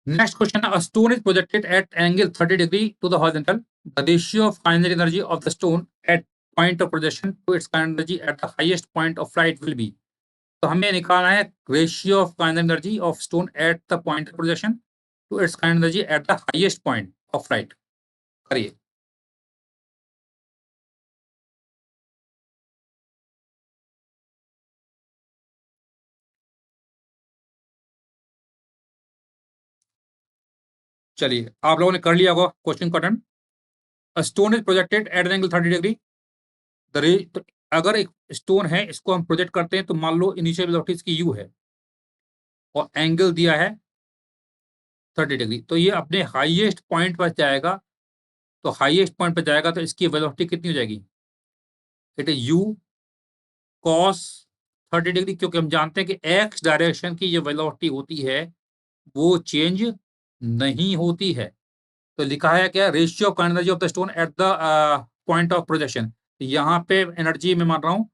Next question: a stone is projected at angle 30 degree to the horizontal. The ratio of kinetic energy of the stone at point of projection to its kinetic energy at the highest point of flight will be. तो हमें निकालना है ratio of kinetic energy of stone at the point of projection to its kinetic energy at the highest point of flight. करिए। चलिए, आप लोगों ने कर लिया होगा क्वेश्चन का attempt. A stone is projected at an angle 30 degree. तो अगर एक स्टोन है, इसको हम प्रोजेक्ट करते हैं, तो मान लो इनिशियल वेलोसिटी इसकी यू है और एंगल दिया है 30 डिग्री। तो ये अपने हाईएस्ट पॉइंट पर जाएगा। तो हाईएस्ट पॉइंट पर जाएगा तो इसकी वेलोसिटी कितनी हो जाएगी? It is you cos 30 degree, क्योंकि हम जानते हैं कि एक्स डायरेक्शन की जो वेलोसिटी होती है वो चेंज नहीं होती है। तो लिखा है क्या? Ratio of energy of the stone at the point of projection. यहाँ पे एनर्जी में मान रहा हूँ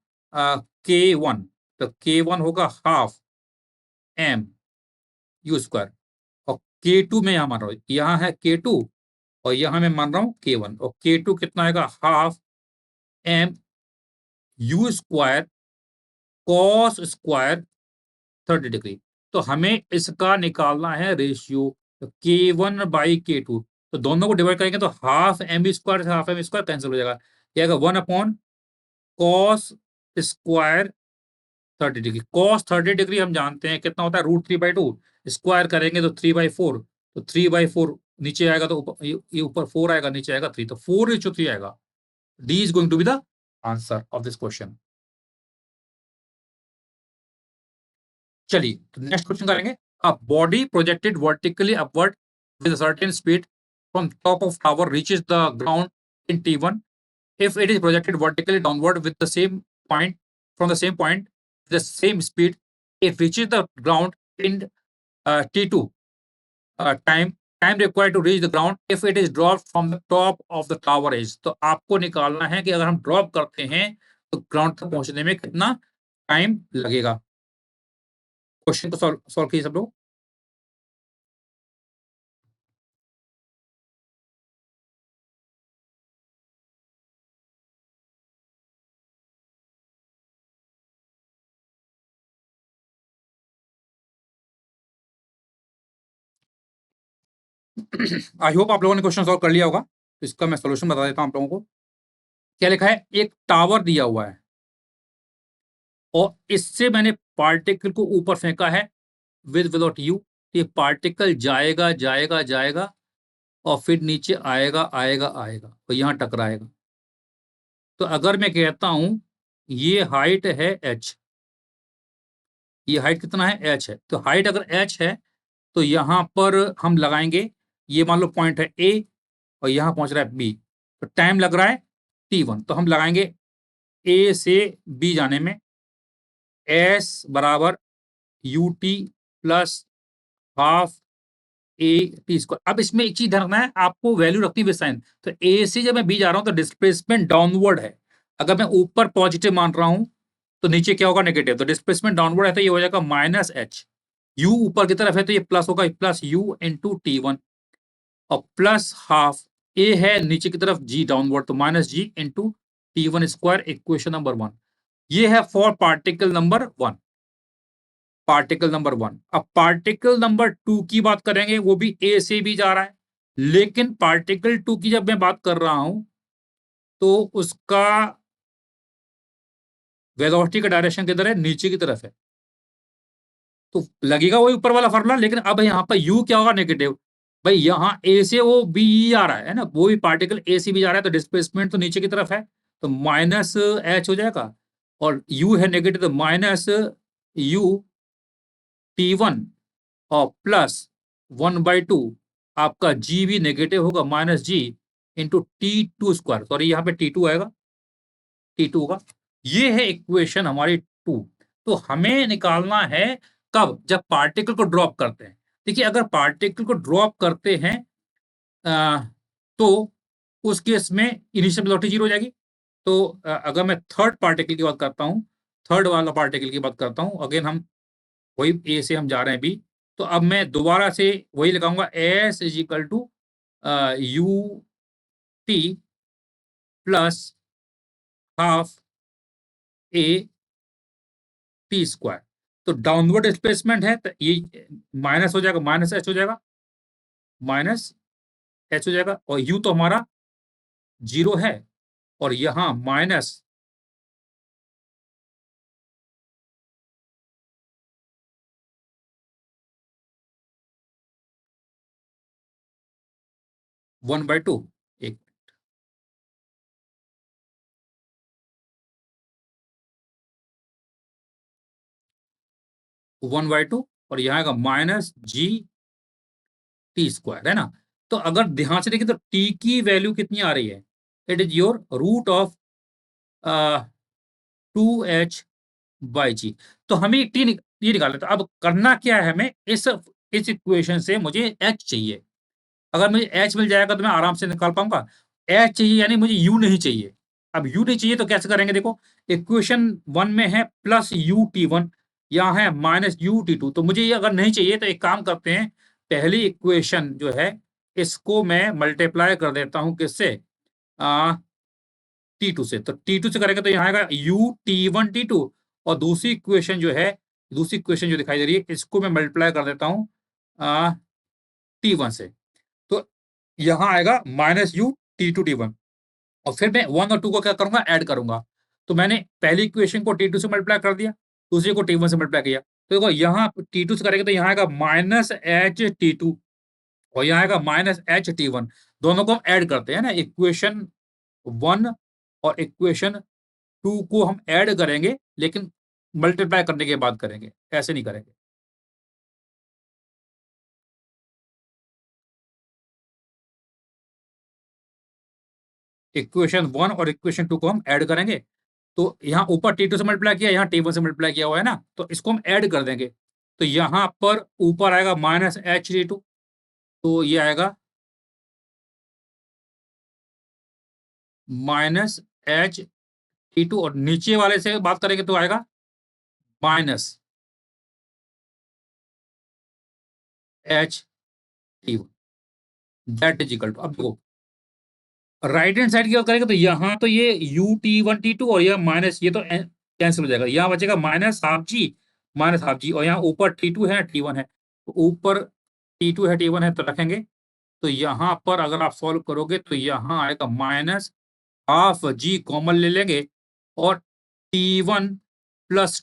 K1। तो K1 होगा हाफ एम यू स्क्वायर, और K2 में यहाँ मान रहा हूँ, यहाँ है K2 और यहाँ मैं मान रहा हूँ K1, और K2 कितना आएगा? Half M U square cos square 30 degree. तो हमें इसका निकालना है रेशियो। तो K1/K2, तो दोनों को डिवाइड करेंगे तो हाफ एम स्क्वायर से हाफ एम स्क्वायर कैंसिल हो जाएगा। ये आएगा 1/कॉस स्क्वायर 30 डिग्री। कॉस 30 डिग्री हम जानते हैं कितना होता है? √3/2। स्क्वायर करेंगे तो 3/4। तो 3/4 नीचे आएगा, तो ये ऊपर 4 आएगा, नीचे आएगा 3, तो 4:3 आएगा। D is going to be the answer of this question. चलिए, तो नेक्स्ट क्वेश्चन करेंगे। A body projected vertically upward with a certain speed from top of tower reaches the ground in T1 if it is projected vertically downward with the same point from the same point the same speed it reaches the ground in T2 time required to reach the ground if it is dropped from the top of the tower edge। तो आपको निकालना है कि अगर हम ड्रॉप करते हैं तो ग्राउंड तक पहुंचने में कितना टाइम लगेगा। क्वेश्चन को सॉल्व कीजिए सब लोग। आई होप आप लोगों ने क्वेश्चन सॉल्व कर लिया होगा। तो इसका मैं सोल्यूशन बता देता हूं आप लोगों को। क्या लिखा है? एक टावर दिया हुआ है और इससे मैंने पार्टिकल को ऊपर फेंका है विद विदाउट यू। ये पार्टिकल जाएगा जाएगा जाएगा और फिर नीचे आएगा आएगा आएगा और यहाँ टकराएगा। तो अगर मैं कहता हूं ये हाइट है h, ये हाइट कितना है? h है। तो हाइट अगर h है तो यहाँ पर हम लगाएंगे, ये मान लो पॉइंट है A और यहाँ पहुंच रहा है B, तो टाइम लग रहा है T1। तो हम लगाएंगे A से B जाने में S बराबर UT plus half A t²। अब इसमें एक चीज ध्यान रखना है, आपको वैल्यू रखनी है साइन। तो A से जब मैं B जा रहा हूं तो डिस्प्लेसमेंट डाउनवर्ड है। अगर मैं ऊपर पॉजिटिव मान रहा हूं तो नीचे क्या होगा? नेगेटिव। तो डिस्प्लेसमेंट डाउनवर्ड है तो ये हो जाएगा -h। U ऊपर की तरफ है तो ये प्लस होगा, प्लस U इंटू T1 और प्लस हाफ A है नीचे की तरफ G डाउनवर्ड, तो -G into T1²। Equation number 1 ये है for particle number 1। Particle number 1। अब पार्टिकल नंबर 2 की बात करेंगे, वो भी ए से भी जा रहा है, लेकिन पार्टिकल 2 की जब मैं बात कर रहा हूं तो उसका वेलोसिटी का डायरेक्शन किधर है? नीचे की तरफ है। तो लगेगा वही ऊपर वाला फॉर्मूला, लेकिन अब यहाँ पर यू क्या होगा? नेगेटिव। भाई यहाँ ए से वो बी ई आ रहा है ना, वो भी पार्टिकल ए से बी जा रहा है, तो डिस्प्लेसमेंट तो नीचे की तरफ है, तो माइनस एच हो जाएगा, और यू है नेगेटिव, तो माइनस यू टी वन और प्लस 1/2 आपका जी भी नेगेटिव होगा, माइनस जी इंटू T2 स्क्वायर, सॉरी यहाँ पे T2 आएगा, T2 होगा। ये है इक्वेशन हमारी 2। तो हमें निकालना है कब, जब पार्टिकल को ड्रॉप करते हैं। देखिए अगर पार्टिकल को ड्रॉप करते हैं अ, तो उस केस में इनिशियल वेलोसिटी 0 हो जाएगी। तो अगर मैं थर्ड पार्टिकल की बात करता हूँ, थर्ड वाला पार्टिकल की बात करता हूँ, अगेन हम वही ए से हम जा रहे हैं बी, तो अब मैं दोबारा से वही लगाऊंगा, S is equal to U T plus half A T square. तो डाउनवर्ड डिस्प्लेसमेंट है, तो ये माइनस हो जाएगा, माइनस एच हो जाएगा, माइनस एच हो जाएगा, और यू तो हमारा 0 है, और यहां माइनस 1/2, एक 1/2, और यहाँ का माइनस जी टी स्क्वायर है ना। तो अगर ध्यान से देखिए तो टी की वैल्यू कितनी आ रही है, it is your root of 2h/g। तो हमें टी निकालना था। अब करना क्या है, हमें इस इक्वेशन से मुझे एच चाहिए। अगर मुझे एच मिल जाएगा तो मैं आराम से निकाल पाऊंगा। एच चाहिए यानी मुझे यू नहीं चाहिए। अब यू नहीं चाहिए तो कैसे करेंगे, देखो इक्वेशन 1 में है प्लस यू टी वन, यहाँ है माइनस यू टी टू, तो मुझे ये अगर नहीं चाहिए तो एक काम करते हैं, पहली इक्वेशन जो है इसको मैं मल्टीप्लाई कर देता हूँ किससे, टी टू से। तो टी टू से करेंगे तो यहाँ आएगा U T one T two, और दूसरी इक्वेशन जो दिखाई दे रही है इसको मैं मल्टीप्लाई कर देता हूँ टी वन से, तो यहाँ आएगा माइनस यू टी वन, और फिर मैं 1 और 2 को क्या करूंगा, ऐड करूंगा। तो मैंने पहली इक्वेशन को T2 से मल्टीप्लाई कर दिया, दूसरी को T1 से मल्टीप्लाई किया, तो देखो यहाँ T2 से करेंगे तो यहाँ आएगा माइनस एच टी टू, और यहाँ आएगा माइनस एच टी वन। दोनों को हम ऐड करते हैं ना, इक्वेशन 1 और इक्वेशन 2 को हम ऐड करेंगे, लेकिन मल्टीप्लाई करने के बाद करेंगे, ऐसे नहीं करेंगे। इक्वेशन 1 और इक्वेशन 2 को हम ऐड करेंगे, तो यहाँ ऊपर T2 से मल्टीप्लाई किया, यहाँ T1 से मल्टीप्लाई किया हुआ है ना, तो इसको हम ऐड कर देंगे। तो यहाँ पर ऊपर आएगा माइनस एच टी टू, तो ये आएगा माइनस एच टी टू, और नीचे वाले से बात करेंगे तो आएगा minus H T one, that is equal to, अब देखो राइट हैंड साइड की बात करेंगे तो यहाँ तो ये U T one T two और यह माइनस, ये तो कैंसिल हो जाएगा, यहाँ बचेगा माइनस हाफ जी, और यहाँ ऊपर टी टू है टी वन है, तो ऊपर टी टू है टी वन है तो रखेंगे। तो यहाँ पर अगर आप सॉल्व करोगे तो यहाँ आएगा माइनस हाफ जी कॉमन ले लेंगे, और T one plus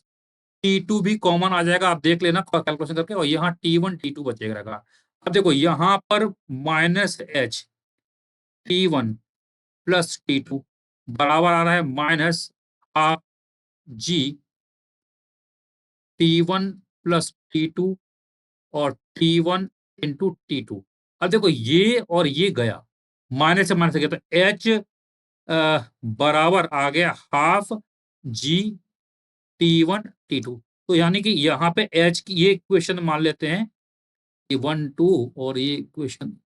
T two भी कॉमन आ जाएगा, आप देख लेना कैलकुलेशन करके, और यहाँ टी वन टी टू बचेगा रहेगा। अब देखो यहाँ पर minus H T one plus T two बराबर आ रहा है minus half G T one plus T two और T one into T two. अब देखो ये और ये गया, माइनस से माइनस गया, तो एच बराबर आ गया half G T one T two. तो यानी कि यहाँ पे एच की ये इक्वेशन मान लेते हैं, ये 1 2, और ये इक्वेशन,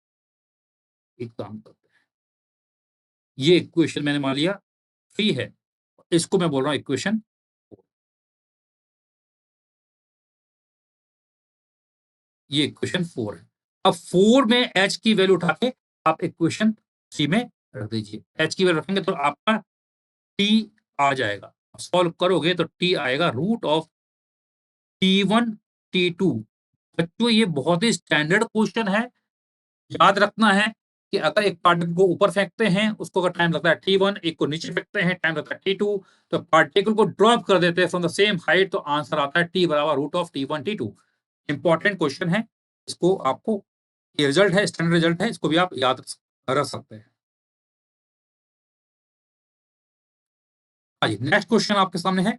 एक काम करते हैं, ये इक्वेशन मैंने मान लिया 3 है, इसको मैं बोल रहा हूँ इक्वेशन, ये इक्वेशन 4 है। अब 4 में एच की वैल्यू उठा के आप इक्वेशन 3 में रख दीजिए, एच की वैल्यू रखेंगे तो आपका टी आ जाएगा, सॉल्व करोगे तो टी आएगा root of T one T two. बच्चों ये बहुत ही स्टैंडर्ड क्वेश्चन है, याद रखना है कि अगर एक पार्टिकल को ऊपर फेंकते हैं उसको अगर टाइम लगता है T1, एक को नीचे फेंकते हैं टाइम लगता है T2, तो पार्टिकल को ड्रॉप कर देते हैं फ्रॉम द सेम हाइट, तो आंसर आता है T बराबर root of T1 T2। Important question है, इसको आपको ये रिजल्ट है, स्टैंडर्ड रिजल्ट है, इसको भी आप याद रख सकते हैं। हाँ जी, नेक्स्ट क्वेश्चन आपके सामने है।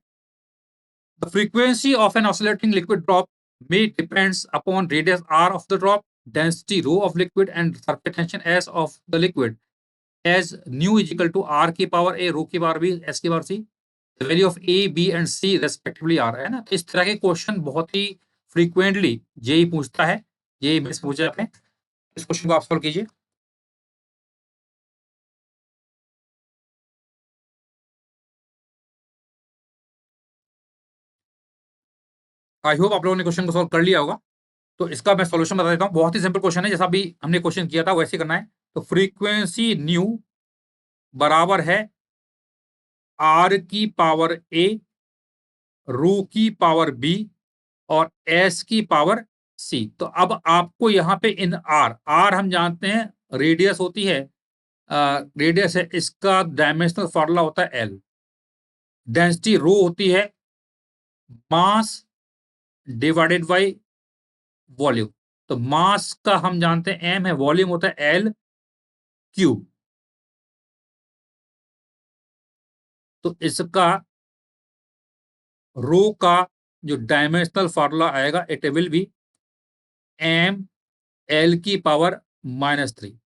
The frequency of an oscillating liquid drop may depends upon radius r of the drop, density rho of liquid, and surface tension s of the liquid, as nu is equal to r की पावर a, rho की पावर b, s की power c, the value of a, b and c respectively r है ना। तो इस तरह के क्वेश्चन बहुत ही फ्रीक्वेंटली जेई पूछता है, जेई में पूछे जाते हैं। इस क्वेश्चन को आप सॉल्व कीजिए। आई होप आप लोगों ने क्वेश्चन को सॉल्व कर लिया होगा। तो इसका मैं सॉल्यूशन बता देता हूँ। बहुत ही सिंपल क्वेश्चन है, जैसा अभी हमने क्वेश्चन किया था वैसे करना है। तो फ्रीक्वेंसी न्यू बराबर है आर की पावर ए, रो की पावर बी और एस की पावर सी। तो अब आपको यहाँ पे इन आर, आर हम जानते हैं रेडियस होती है, रेडियस है, इसका डायमेंशनल फॉर्मूला होता है एल। डेंसिटी रो होती है मास डिवाइडेड बाई वॉल्यूम। तो मास का हम जानते हैं एम है, वॉल्यूम होता है एल क्यूब। तो इसका रो का जो डायमेंशनल फॉर्मूला आएगा, it will be M L की पावर -3।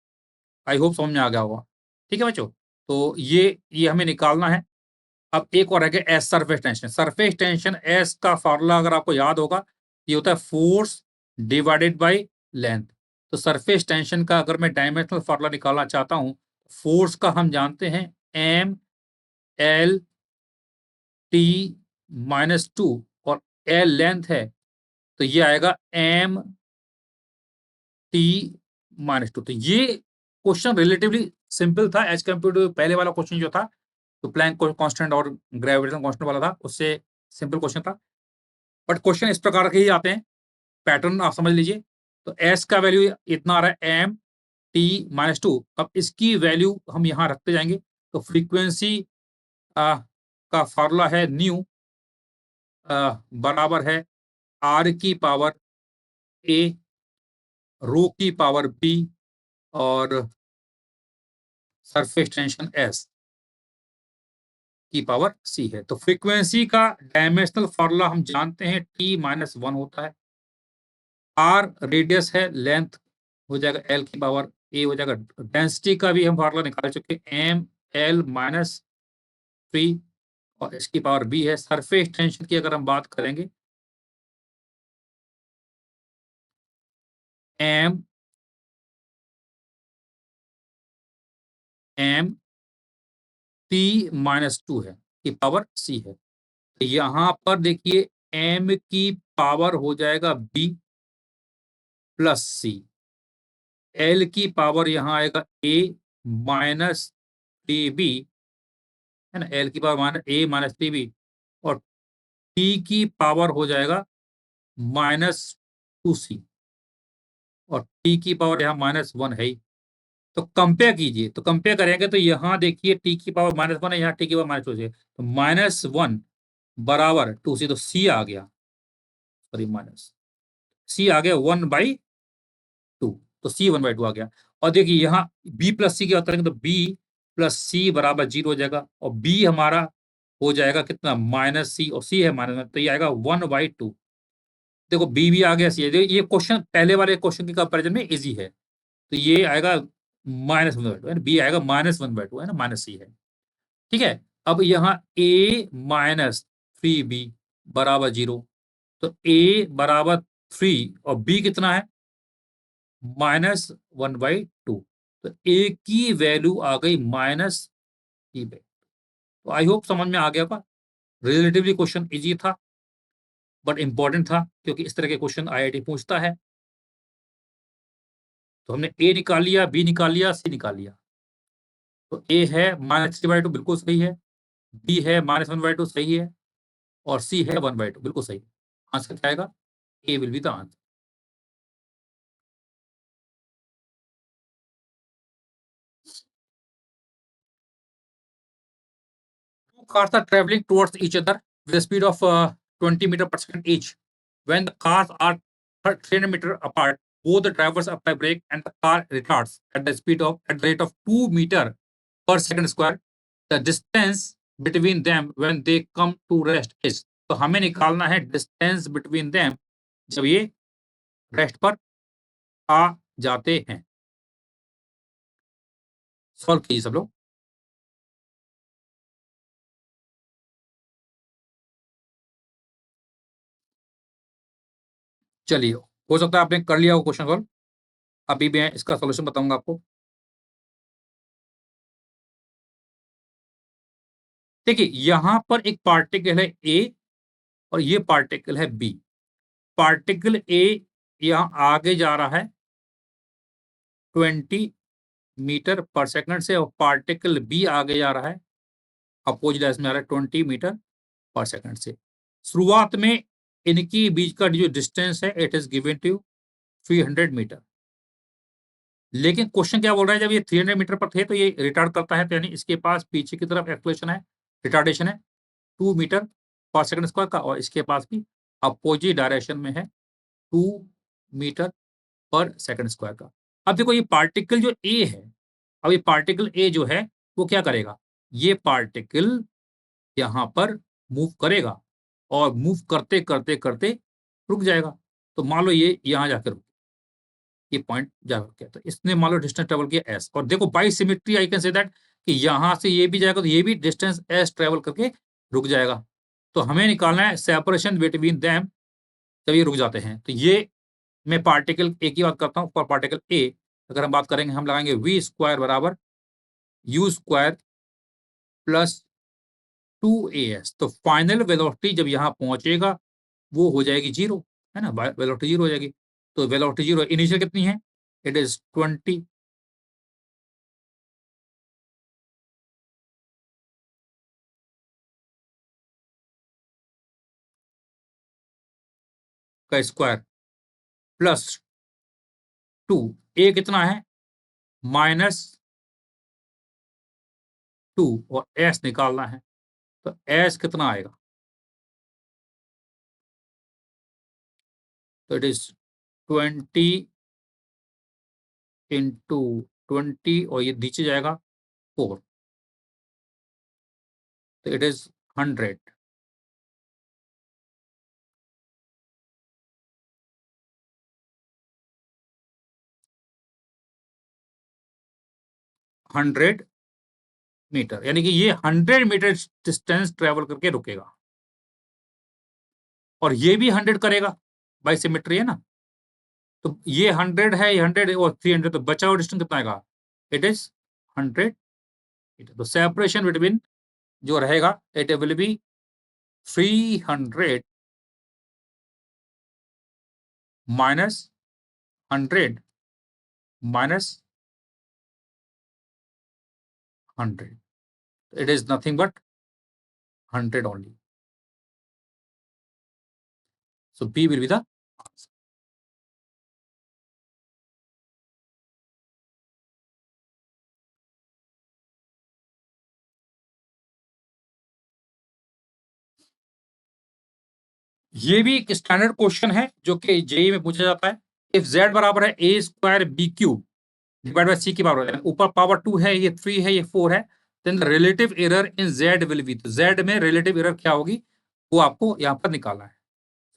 आई होप समझ में आ गया होगा। ठीक है बच्चों, तो ये हमें निकालना है। अब एक और है कि S, surface tension. Surface tension S का फॉर्मूला अगर आपको याद होगा, ये होता है फोर्स डिवाइडेड बाय लेंथ। तो सरफेस टेंशन का अगर मैं डायमेंशनल फॉर्मूला निकालना चाहता हूं, फोर्स का हम जानते हैं एम एल टी -2 और एल लेंथ है, तो ये आएगा एम टी -2। तो ये क्वेश्चन रिलेटिवली सिंपल था एज कम्पेयर टू पहले वाला क्वेश्चन जो था, तो प्लैंक कांस्टेंट और ग्रेविटेशनल कांस्टेंट वाला था, उससे सिंपल क्वेश्चन था। बट क्वेश्चन इस प्रकार के ही आते हैं, पैटर्न आप समझ लीजिए। तो एस का वैल्यू इतना आ रहा है एम टी -2। अब इसकी वैल्यू हम यहाँ रखते जाएंगे। तो फ्रीक्वेंसी का फॉर्मूला है न्यू बराबर है आर की पावर ए, रो की पावर बी और सरफेस टेंशन एस की पावर सी है। तो फ्रीक्वेंसी का डायमेंशनल फॉर्मूला हम जानते हैं T-1 होता है। आर रेडियस है, लेंथ हो जाएगा एल की पावर ए हो जाएगा। डेंसिटी का भी हम फॉर्मूला निकाल चुके हैं, एम एल -3 और इसकी पावर बी है। सरफेस टेंशन की अगर हम बात करेंगे, एम एम T-2 है, की पावर सी है। यहाँ पर देखिए एम की पावर हो जाएगा बी प्लस सी, एल की पावर यहाँ आएगा ए -3b है ना, एल की पावर -3b और टी की पावर हो जाएगा -2c और टी की पावर यहाँ -1 है ही। तो कंपेयर कीजिए, तो कंपेयर करेंगे तो यहाँ देखिए टी की पावर -1 है, यहाँ टी की पावर -2 है। तो -1 बराबर 2c, तो c आ गया, सॉरी माइनस सी आ गया 1/2। तो सी 1/2 आ गया। और देखिए यहाँ बी प्लस सी की बात करेंगे तो बी प्लस सी बराबर 0 हो जाएगा और बी हमारा हो जाएगा कितना, -c और सी है -1, तो ये आएगा 1/2। देखो बी भी आ गया, सी है। ये क्वेश्चन पहले वाले क्वेश्चन के कंपेरिजन में इजी है। तो ये आएगा -1/2 है ना, बी आएगा -1/2 है ना, -c है। ठीक है। अब यहाँ a -3b बराबर 0। तो a बराबर 3 और b कितना है, -1/2। तो a की वैल्यू आ गई -3/2। तो आई होप समझ में आ गया होगा। रिलेटिवली क्वेश्चन इजी था बट इंपॉर्टेंट था, क्योंकि इस तरह के क्वेश्चन आईआईटी पूछता है। तो हमने ए निकाल लिया, बी निकाल लिया, सी निकाल लिया। तो ए है -3/2 बिल्कुल सही है, बी है -1/2 सही है और सी है 1/2 बिल्कुल सही। आंसर क्या आएगा, A will be the answer. Two cars are traveling towards each other with a speed of 20 meter per second each. When the cars are 300 meter apart, both the drivers apply brake and the car retards at the rate of 2 meter per second square. The distance between them when they come to rest is, तो हमें निकालना है डिस्टेंस बिटवीन देम जब ये रेस्ट पर आ जाते हैं। सॉल्व कीजिए सब लोग। चलिए, हो सकता है आपने कर लिया हो क्वेश्चन सॉल्व। अभी मैं इसका सॉल्यूशन बताऊंगा आपको। देखिए, यहां पर एक पार्टिकल है ए और ये पार्टिकल है बी। पार्टिकल ए यहां आगे जा रहा है 20 मीटर पर सेकंड से, और पार्टिकल बी आगे जा रहा है अपोजिट डायरेक्शन में आ रहा है 20 मीटर पर सेकंड से। शुरुआत में इनकी बीच का जो डिस्टेंस है it is given to 300 metre. लेकिन क्वेश्चन क्या बोल रहा है, जब ये 300 मीटर पर थे तो ये रिटार्ड करता है, तो यानी इसके पास पीछे की तरफ एक्सलेशन है, रिटार्डेशन है 2 मीटर पर सेकंड स्क्वायर का, और इसके पास भी अपोजिट डायरेक्शन में है 2 मीटर पर सेकंड स्क्वायर का। अब देखो, ये पार्टिकल जो ए है, अब ये पार्टिकल ए जो है वो क्या करेगा, ये पार्टिकल यहां पर मूव करेगा और मूव करते करते करते रुक जाएगा। तो मान लो ये यहां जाकर रुक, ये पॉइंट जाकर रुक गया, तो इसने मान लो डिस्टेंस ट्रेवल किया एस, और देखो by symmetry I can say that कि यहां से ये भी जाएगा तो ये भी डिस्टेंस एस ट्रेवल करके रुक जाएगा। तो हमें निकालना है सेपरेशन बिटवीन देम जब ये रुक जाते हैं। तो ये मैं पार्टिकल ए की बात करता हूँ, फॉर पार्टिकल ए अगर हम बात करेंगे, हम लगाएंगे वी स्क्वायर बराबर यू स्क्वायर प्लस 2as। तो फाइनल वेलोसिटी जब यहाँ पहुंचेगा वो हो जाएगी जीरो, है ना, वेलोसिटी जीरो हो जाएगी। तो वेलोसिटी जीरो, इनिशियल कितनी है, इट इज 20 का स्क्वायर प्लस 2, ए कितना है -2, और एस निकालना है, तो एस कितना आएगा, तो इट इज 20 इंटू 20, और ये नीचे जाएगा 4, तो इट इज 100। 100 मीटर, यानी कि ये 100 मीटर डिस्टेंस ट्रेवल करके रुकेगा, और ये भी 100 करेगा, बाई सिमेट्री है ना। तो ये 100 है, ये 100 और 300, तो बचा हुआ डिस्टेंस कितना आएगा, इट इज 100 मीटर। तो सेपरेशन बिटवीन जो रहेगा it will be 300 minus 100 minus 100, it is nothing but 100 only. So B will be the answer. ये भी एक स्टैंडर्ड क्वेश्चन है जो कि जेई में पूछा जाता है। इफ जेड बराबर है A square B cube divide by C की पावर, ऊपर पावर 2 है, ये 3 है, ये 4 है, then the relative error in Z will be, तो जेड में रिलेटिव एरर क्या होगी वो आपको यहाँ पर निकालना है।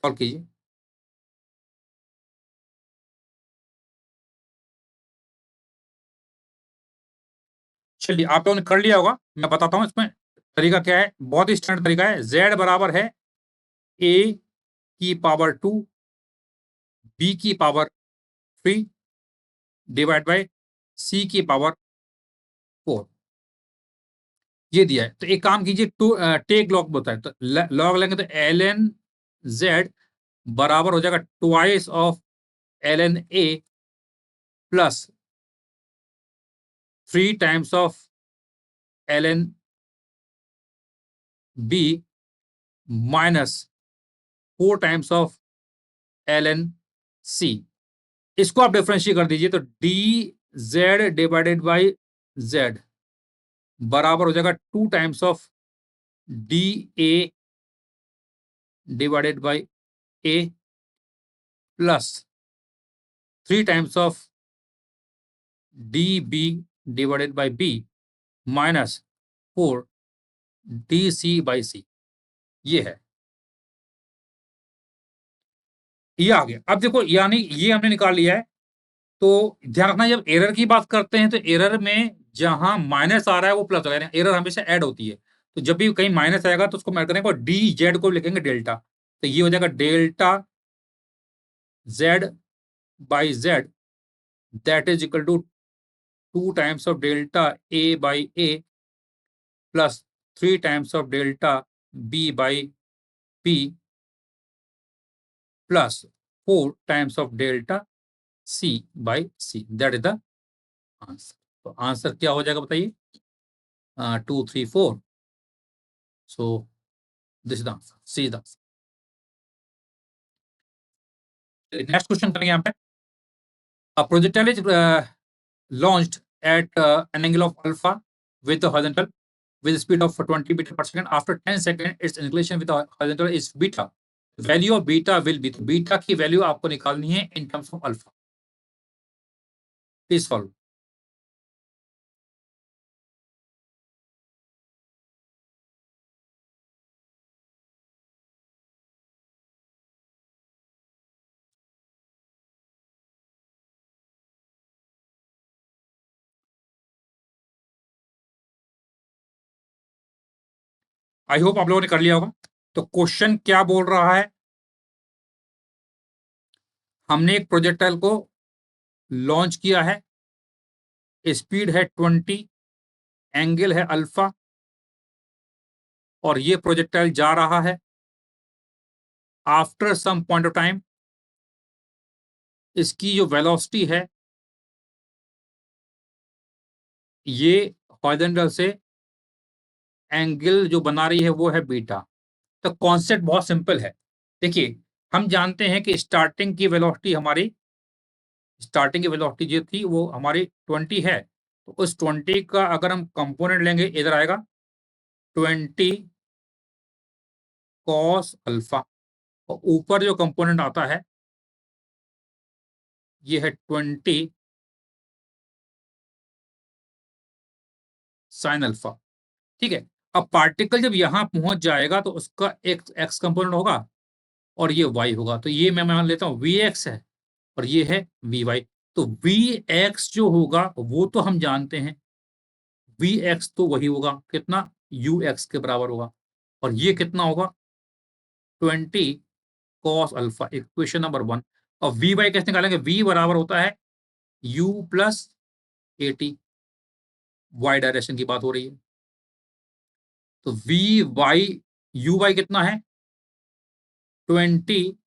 सॉल्व कीजिए। चलिए, आप लोगों ने कर लिया होगा, मैं बताता हूँ इसमें तरीका क्या है। बहुत ही स्टैंडर्ड तरीका है। जेड बराबर है ए की पावर 2 बी की पावर 3 डिवाइड बाय सी की पावर 4, ये दिया है। तो एक काम कीजिए, टू टेक लॉग बोलता है, तो लॉग लेंगे तो एल एन जेड बराबर हो जाएगा twice of L N A plus 3 times of L N B minus 4 times of L N C. इसको आप डिफरेंशिएट कर दीजिए, तो D Z divided by Z बराबर हो जाएगा 2 times of D A divided by A plus 3 times of D B divided by B minus 4 D C by C, ये है, ये आ गया। अब देखो यानी ये हमने निकाल लिया है। तो ध्यान रखना, जब एरर की बात करते हैं तो एरर में जहां माइनस आ रहा है वो प्लस होगा, एरर हमेशा ऐड होती है। तो जब भी कहीं माइनस आएगा तो उसको मैं करने को डी जेड को लिखेंगे डेल्टा, तो ये हो जाएगा delta Z by Z, that is equal to 2 times of delta A by A plus 3 times of delta B by B plus 4 times of delta C by C, that is the answer. तो आंसर क्या हो जाएगा बताइए? 2 3 4, so this is the answer, C is the answer. Next question करेंगे यहाँ पे। A projectile is launched at an angle of alpha with the horizontal with a speed of 20 meter per second. After 10 seconds, its inclination with the horizontal is beta. Value of beta will be, तो beta की वैल्यू आपको निकालनी है in terms of alpha. Please solve. I hope आप लोगों ने कर लिया होगा। तो क्वेश्चन क्या बोल रहा है? हमने एक प्रोजेक्टाइल को लॉन्च किया है, स्पीड है 20, एंगल है अल्फा, और ये प्रोजेक्टाइल जा रहा है। After some point of time इसकी जो वेलोसिटी है ये हॉरिजॉन्टल से एंगल जो बना रही है वो है बीटा। तो कॉन्सेप्ट बहुत सिंपल है। देखिए, हम जानते हैं कि स्टार्टिंग की वेलोसिटी जो थी वो हमारी 20 है। तो उस 20 का अगर हम कंपोनेंट लेंगे, इधर आएगा 20 कॉस अल्फा, और ऊपर जो कंपोनेंट आता है ये है 20 साइन अल्फा। ठीक है। अब पार्टिकल जब यहां पहुंच जाएगा तो उसका एक एक्स कंपोनेंट होगा और ये वाई होगा। तो ये मैं मान लेता हूं वी एक्स है और ये है वी वाई। तो वी एक्स जो होगा वो तो हम जानते हैं, वी एक्स तो वही होगा कितना, यू एक्स के बराबर होगा। और ये कितना होगा, 20 कॉस अल्फा, इक्वेशन नंबर 1। और वी वाई कैसे निकालेंगे? वी बराबर होता है U plus A T, Y direction की बात हो रही है। तो वी वाई, यू वाई कितना है 20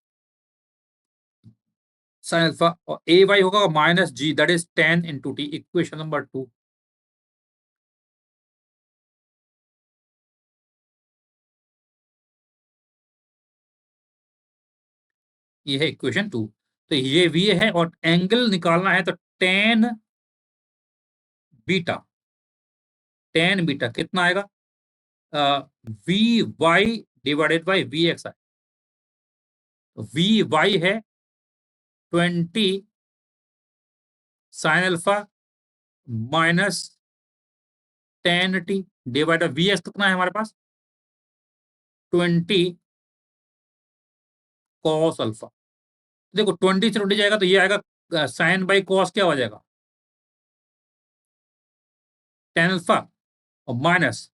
साइन अल्फा, और ए वाई होगा minus G, that is 10 into T, equation number 2। ये है इक्वेशन 2। तो ये वी है और एंगल निकालना है तो टेन बीटा, टेन बीटा कितना आएगा, V Y divided by V X है। तो वी वाई है 20 sine alpha minus 10 T divide V X कितना है हमारे पास 20 कॉस अल्फा। देखो 20 से 20 जाएगा तो ये आएगा साइन बाई कॉस, क्या हो जाएगा 10 अल्फा और माइनस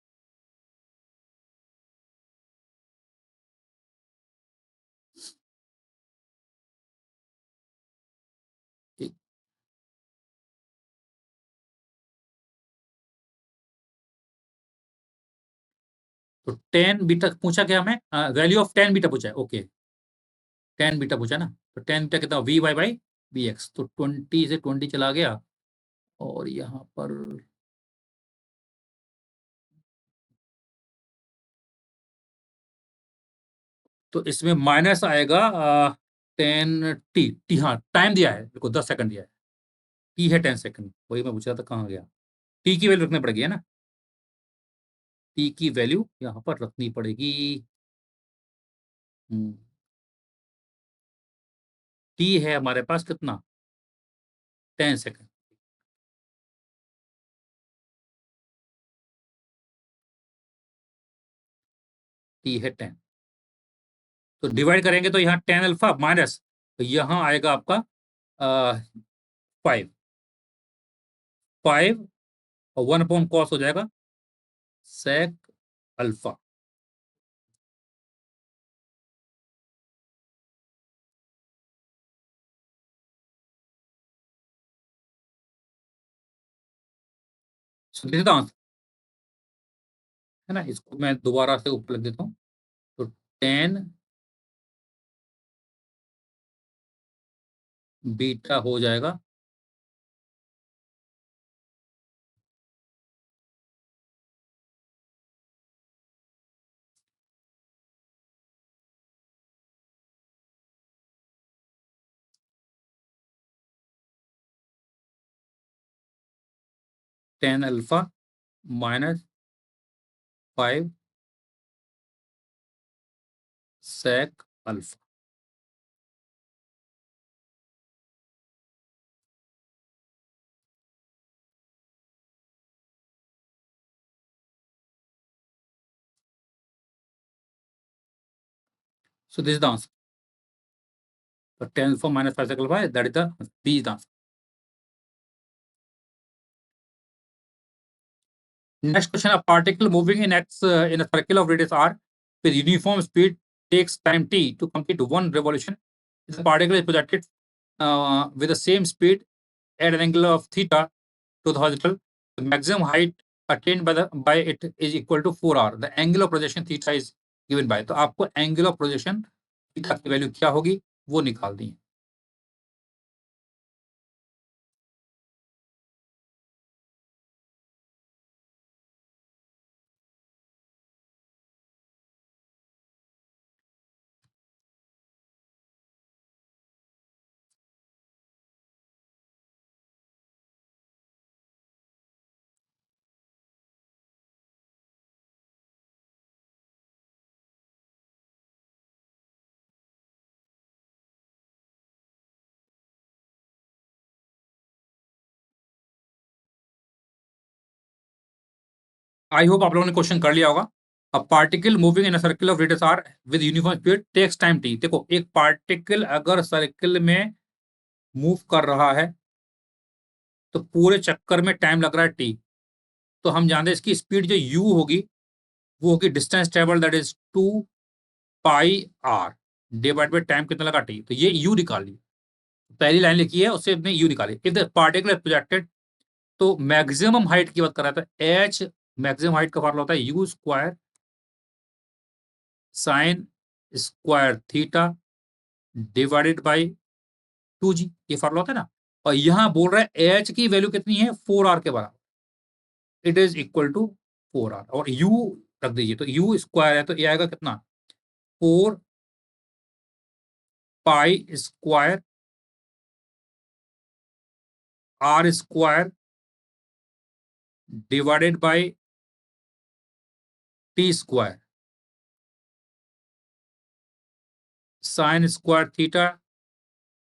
तो 10 बीटा पूछा क्या हमें, वैल्यू ऑफ 10 बीटा पूछा है। ओके, 10 बीटा पूछा ना, तो 10 बीटा कितना V Y by V X. तो 20 से 20 चला गया और यहाँ पर तो इसमें माइनस आएगा 10 टी टी, हाँ टाइम दिया है, देखो 10 सेकंड दिया है, टी है 10 सेकंड, वही मैं पूछ रहा था कहाँ गया। टी की वैल्यू रखनी पड़ेगी है ना, टी की वैल्यू यहाँ पर रखनी पड़ेगी। टी है हमारे पास कितना 10 सेकंड। टी है 10, तो डिवाइड करेंगे तो यहाँ 10 अल्फा माइनस, तो यहाँ आएगा आपका 5, 5 और 1 अपॉन कॉस हो जाएगा sec alpha. So this is the answer, है ना। इसको मैं दोबारा से ऊपर लिख देता हूँ, तो 10 बीटा हो जाएगा 10 alpha minus 5 sec alpha. So this is the answer. So 10 alpha minus 5 sec alpha, that is the B is the answer. Next question: a particle moving in x in a circle of radius r with uniform speed takes time t to complete one revolution. If the particle is projected with the same speed at an angle of theta to the horizontal, the maximum height attained by it is equal to 4r. The angle of projection theta is given by. तो आपको angle of projection theta की वैल्यू क्या होगी वो निकालनी है। आई होप आप लोगों ने क्वेश्चन कर लिया होगा। A particle moving in a circle of radius R with uniform speed takes time T. देखो, एक पार्टिकल अगर सर्किल में मूव कर रहा है तो पूरे चक्कर में टाइम लग रहा है टी। तो हम जानते हैं इसकी स्पीड जो यू होगी वो होगी distance travel, that is 2 pi R divide by time कितना लगा टी। तो ये यू निकाल ली, पहली लाइन लिखी है उससे अपने यू निकाली। इफ द पार्टिकल प्रोजेक्टेड, तो मैक्सिमम हाइट की बात कर रहा था, एच मैक्सिमम हाइट का फॉर्मूला होता है you square sine square theta divided by 2g, ये फॉर्मूला होता है ना। और यहां बोल रहा है एच की वैल्यू कितनी है 4r के बराबर, it is equal to 4r। और u रख दीजिए, तो u स्क्वायर है तो ये आएगा कितना 4 pi square r square divided by T square sine square theta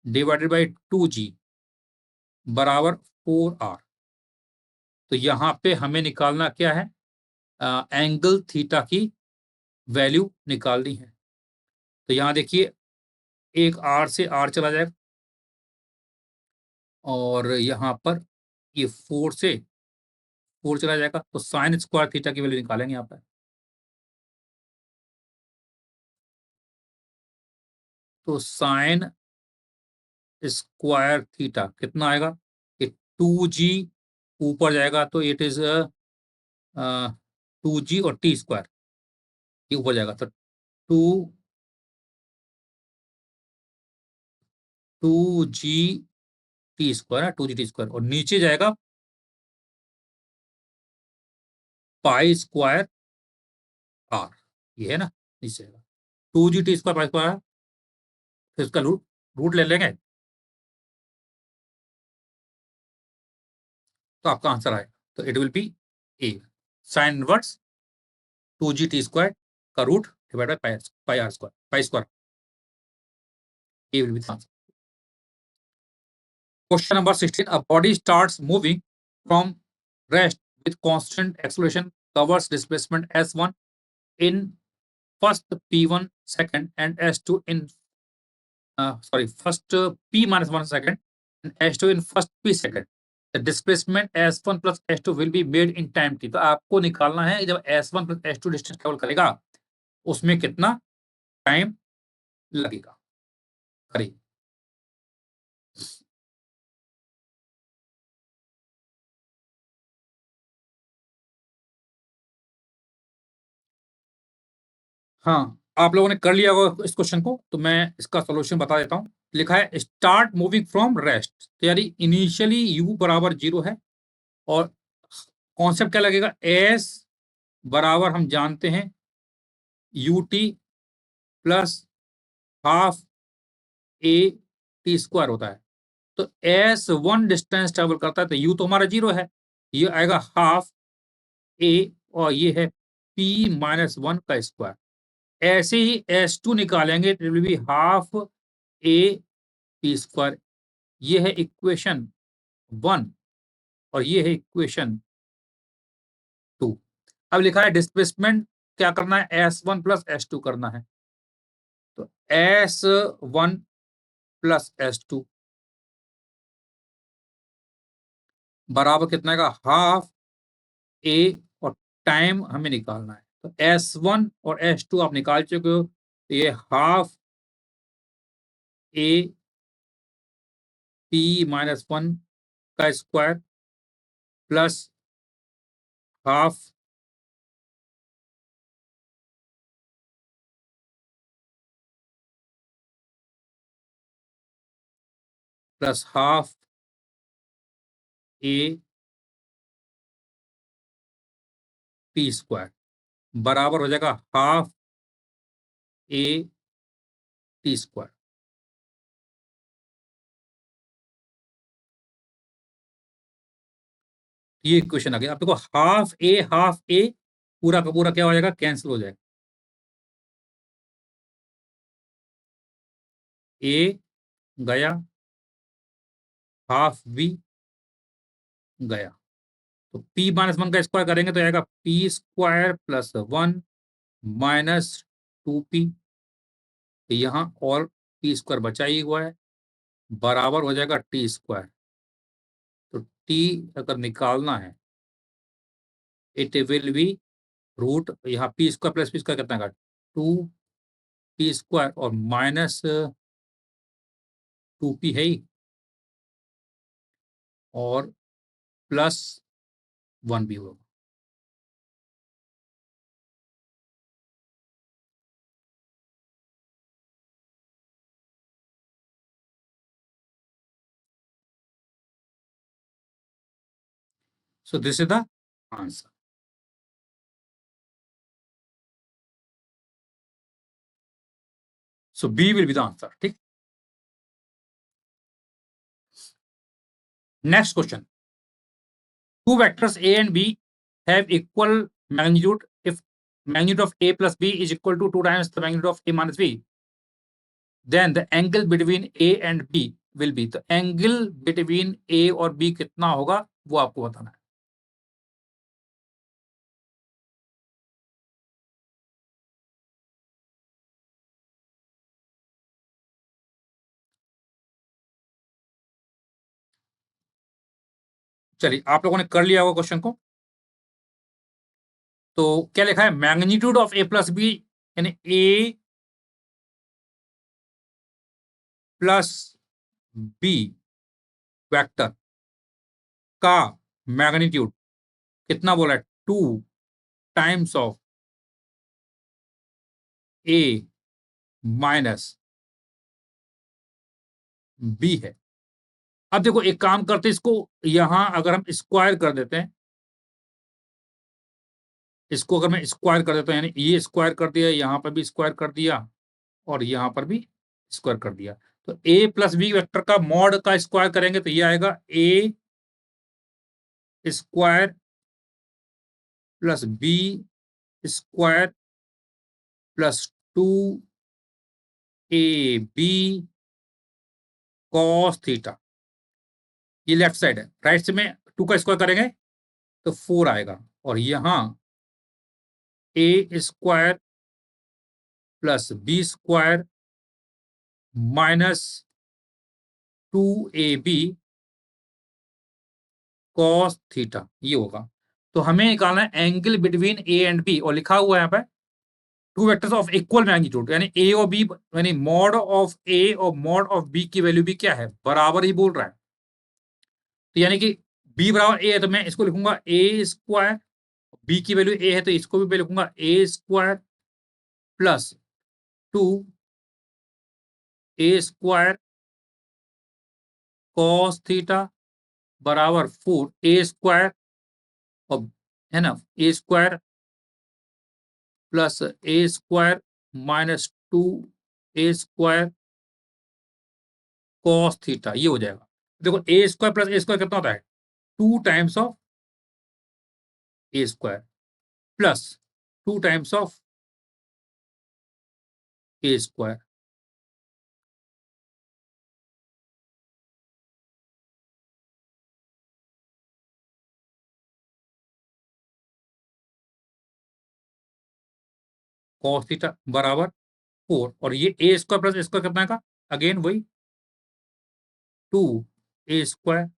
divided by 2g बराबर 4r। तो यहां पे हमें निकालना क्या है, एंगल थीटा की वैल्यू निकालनी है। तो यहां देखिए, एक आर से आर चला जाएगा और यहां पर ये 4 से 4 चला जाएगा, तो साइन स्क्वायर थीटा की वैल्यू निकालेंगे यहां पर। तो साइन स्क्वायर थीटा कितना आएगा, कि 2g ऊपर जाएगा तो इट इज 2g और टी स्क्वायर ये ऊपर जाएगा, तो 2g टी स्क्वायर है, 2g टी स्क्वायर, और नीचे जाएगा पाई स्क्वायर आर, ये है ना, नीचे जाएगा 2g T square pi square, फिर इसका रूट रूट ले लेंगे तो आपका आंसर आएगा। तो it will be A, sine inverse 2g T square का root divide by pi R square, pi square, A will be the answer. Question number 16. A body starts moving from rest with constant acceleration, covers displacement S1 in first P1 second and S2 in first P minus 1 second and S2 in first P second. The displacement S1 plus S2 will be made in time t. तो आपको निकालना है जब S1 plus S2 distance travel करेगा उसमें कितना टाइम लगेगा। करिए। हाँ, आप लोगों ने कर लिया होगा इस क्वेश्चन को, तो मैं इसका सॉल्यूशन बता देता हूँ। लिखा है स्टार्ट मूविंग फ्रॉम रेस्ट, तो यानी इनिशियली u बराबर 0 है और कॉन्सेप्ट क्या लगेगा, s बराबर हम जानते हैं ut plus half a t square होता है। तो s1 डिस्टेंस ट्रेवल करता है तो u तो हमारा 0 है, ये आएगा हाफ a और ये है p माइनस 1 का स्क्वायर। ऐसे ही S2 निकालेंगे तो will be half a p square. ये है इक्वेशन 1 और ये है इक्वेशन 2। अब लिखा है डिस्प्लेसमेंट क्या करना है, S1 प्लस S2 करना है। तो S1 प्लस S2 बराबर कितना आएगा, हाफ a और टाइम हमें निकालना है। तो S1 और S2 आप निकाल चुके हो, तो ये हाफ a p माइनस 1 का square plus half plus half a p square बराबर हो जाएगा हाफ a t स्क्वायर। ये इक्वेशन आ गया। आप देखो हाफ ए पूरा का पूरा क्या हो जाएगा, कैंसिल हो जाएगा। ए गया, हाफ बी गया, तो p माइनस 1 का स्क्वायर करेंगे तो आएगा p square plus 1 minus 2p। यहाँ और p स्क्वायर बचा ही हुआ है, बराबर हो जाएगा t स्क्वायर। तो t अगर निकालना है इट विल बी रूट, यहाँ p square plus p square कितना का 2p स्क्वायर और माइनस 2p है ही और प्लस 1 भी होगा। So this is the answer. So B will be the answer. ठीक। Next question. Two vectors A and B have equal magnitude. If magnitude of A plus B is equal to 2 times the magnitude of A minus B, then the angle between A and B will be. तो angle between A और B कितना होगा वो आपको बताना है। चलिए, आप लोगों ने कर लिया होगा क्वेश्चन को। तो क्या लिखा है, magnitude of A plus B यानी A प्लस बी वेक्टर का मैग्नीट्यूड कितना बोला है, 2 times of A minus B है। अब देखो एक काम करते हैं, इसको यहां अगर हम स्क्वायर कर देते हैं, इसको अगर मैं स्क्वायर कर देता हूं, यानी ये स्क्वायर कर दिया, यहां पर भी स्क्वायर कर दिया और यहां पर भी स्क्वायर कर दिया, तो ए प्लस बी वेक्टर का मॉड का स्क्वायर करेंगे तो ये आएगा A square plus B square plus 2 A B cos theta. ये लेफ्ट साइड है, राइट से में 2 का स्क्वायर करेंगे तो 4 आएगा, और यहाँ a square plus B square minus 2ab cos theta, ये होगा। तो हमें निकालना है angle between a and b, और लिखा हुआ है यहाँ पे two vectors of equal magnitude, यानी a और b, यानी मॉड ऑफ a और मॉड ऑफ b की वैल्यू भी क्या है, बराबर ही बोल रहा है। तो यानी कि b बराबर a है, तो मैं इसको लिखूंगा a स्क्वायर, b की वैल्यू a है तो इसको भी मैं लिखूंगा a square plus 2a square cos theta बराबर 4a स्क्वायर, और है ना a square plus a square minus 2a square cos theta, ये हो जाएगा। देखो a square plus a square कितना होता है, 2 times of a square plus 2 times of a square. cos theta बराबर 4, और ये a square plus a square कितना का, अगेन वही 2a स्क्वायर,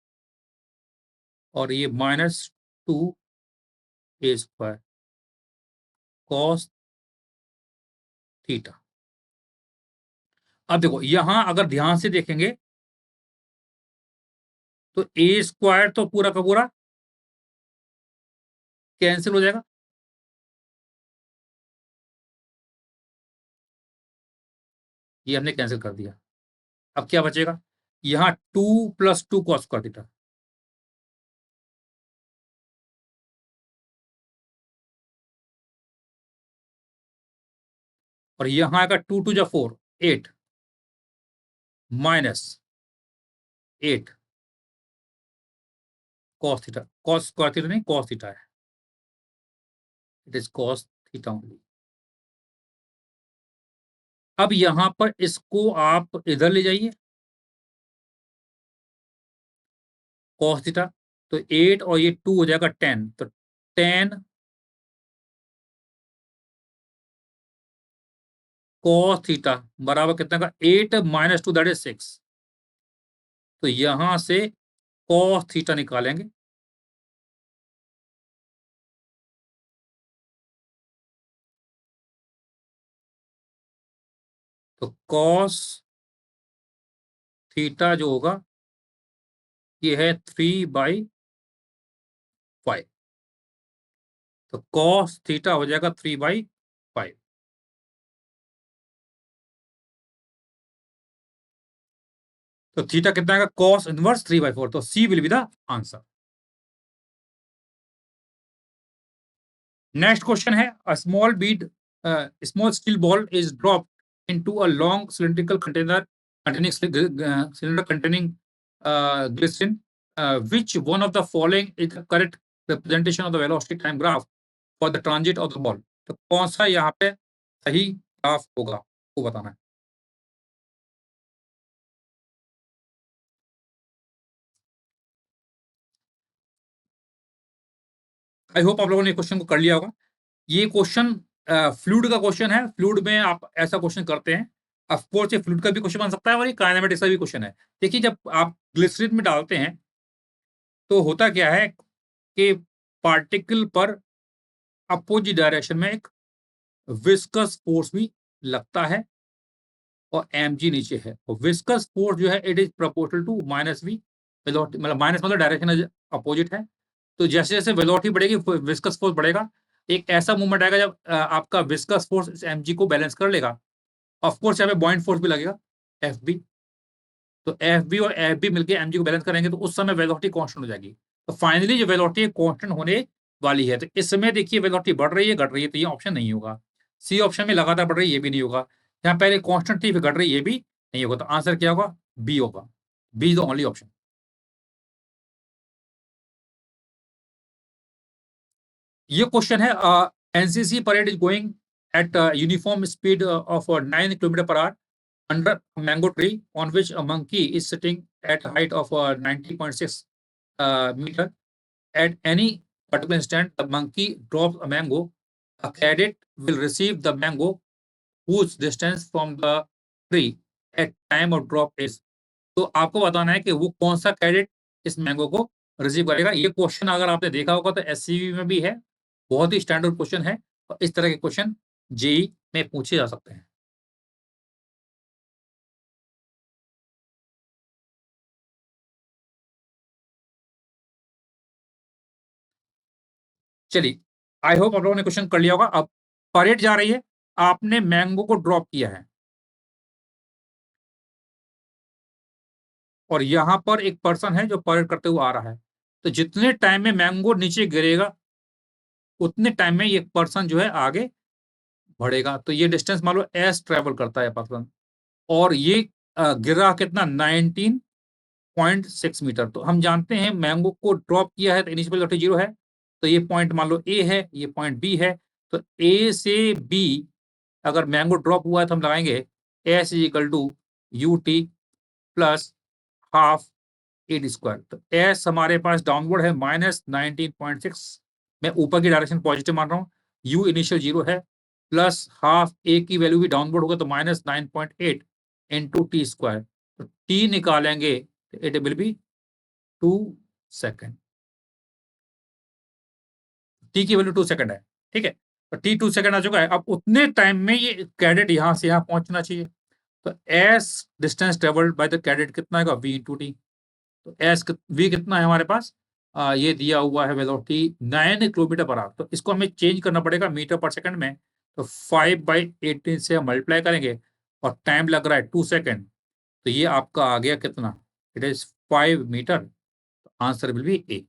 और ये minus 2a square cos theta. अब देखो यहां अगर ध्यान से देखेंगे तो a स्क्वायर तो पूरा का पूरा कैंसिल हो जाएगा, ये हमने कैंसिल कर दिया। अब क्या बचेगा, यहाँ 2 प्लस 2 cos स्क्वायर थीटा, और यहाँ आएगा 2 2 जा 4, 8 minus 8 cos theta, cos square theta नहीं cos थीटा है, it is cos theta only. अब यहां पर इसको आप इधर ले जाइए cos थीटा, तो 8 और ये 2 हो जाएगा 10, तो 10 cos थीटा बराबर कितना का, 8 माइनस 2 दैट इज 6। तो यहां से cos थीटा निकालेंगे, तो cos थीटा जो होगा ये है 3/5, तो cos थीटा हो जाएगा 3/5। तो थीटा कितना आएगा, cos इनवर्स 3/4, तो C will be the answer. Next question है, a small bead small steel ball is dropped into a long cylindrical container containing cylinder containing glycerin, which one of the following is the correct representation of the velocity time graph for the transit of the ball? तो कौन सा यहाँ पे सही ग्राफ होगा वो बताना है। आई होप आप लोगों ने क्वेश्चन को कर लिया होगा। ये क्वेश्चन फ्लूइड का क्वेश्चन है, फ्लूइड में आप ऐसा क्वेश्चन करते हैं। ऑफ कोर्स ये फ्लूइड का भी क्वेश्चन बन सकता है और ये काइनेमेटिक्स का भी क्वेश्चन है। देखिए जब आप ग्लिसरीन में डालते हैं तो होता क्या है कि पार्टिकल पर अपोजिट डायरेक्शन में एक विस्कस फोर्स भी लगता है, और mg नीचे है, और विस्कस फोर्स जो है it is proportional to minus V velocity, मतलब माइनस मतलब डायरेक्शन अपोजिट है। तो जैसे जैसे वेलोसिटी बढ़ेगी विस्कस फोर्स बढ़ेगा। एक ऐसा मूवमेंट आएगा जब आपका विस्कस फोर्स इस mg को बैलेंस कर लेगा। ऑफ कोर्स यहाँ पे बॉइंट फोर्स भी लगेगा Fb, तो Fb और Fb मिलकर mg को बैलेंस करेंगे तो उस समय वेलोसिटी कांस्टेंट हो जाएगी। तो फाइनली जो वेलोसिटी कांस्टेंट होने वाली है, तो इस समय देखिए वेलोसिटी बढ़ रही है घट रही है, तो ये ऑप्शन नहीं होगा। सी ऑप्शन में लगातार बढ़ रही है, ये भी नहीं होगा। यहाँ पहले कांस्टेंट थी फिर घट रही है, ये भी नहीं होगा। तो आंसर क्या होगा, बी होगा। B is the only option. ये क्वेश्चन है, NCC parade is going at uniform speed of 9 kilometre per hour under a mango tree on which a monkey is sitting at a height of 90.6 meter. At any particular instant, the monkey drops a mango. A cadet will receive the mango whose distance from the tree at time of drop is. तो आपको बताना है कि वो कौन सा कैडेट इस मैंगो को रिसीव करेगा। ये क्वेश्चन अगर आपने देखा होगा तो एससीबी में भी है, बहुत ही स्टैंडर्ड क्वेश्चन है और इस तरह के क्वेश्चन जेई में पूछे जा सकते हैं। चलिए, आई होप आप लोगों ने क्वेश्चन कर लिया होगा। अब परेड जा रही है, आपने मैंगो को ड्रॉप किया है और यहाँ पर एक पर्सन है जो परेड करते हुए आ रहा है। तो जितने टाइम में मैंगो नीचे गिरेगा, उतने टाइम में ये पर्सन जो है आगे बढ़ेगा। तो ये डिस्टेंस मान लो एस ट्रेवल करता है पर्सन और ये गिरा कितना 19.6 मीटर। तो हम जानते हैं मैंगो को ड्रॉप किया है तो इनिशियल वेलोसिटी 0 है। तो ये पॉइंट मान लो ए है, ये पॉइंट बी है। तो ए से बी अगर मैंगो ड्रॉप हुआ है तो हम लगाएंगे S is equal to U T plus half A T square. तो एस हमारे पास डाउनवर्ड है -19.6, मैं ऊपर की डायरेक्शन पॉजिटिव मान रहा हूँ। यू इनिशियल 0 है प्लस हाफ ए की वैल्यू भी डाउनवर्ड होगा तो -9.8 इंटू टी स्क्वायर। तो टी निकालेंगे तो it will B 2 second. T की वैल्यू 2 सेकेंड है, ठीक है। तो टी 2 सेकेंड आ चुका है। अब उतने टाइम में ये कैडेट यहां से यहां पहुंचना चाहिए। तो S distance travelled by the cadet कितना आएगा v इंटू टी। तो एस वी कितना है हमारे पास, ये दिया हुआ है वेलोसिटी 9 किलोमीटर पर आवर। तो इसको हमें चेंज करना पड़ेगा मीटर पर सेकंड में। तो 5/18 से हम मल्टीप्लाई करेंगे और टाइम लग रहा है 2 सेकेंड। तो ये आपका आ गया कितना, it is 5 metre. Answer will be A.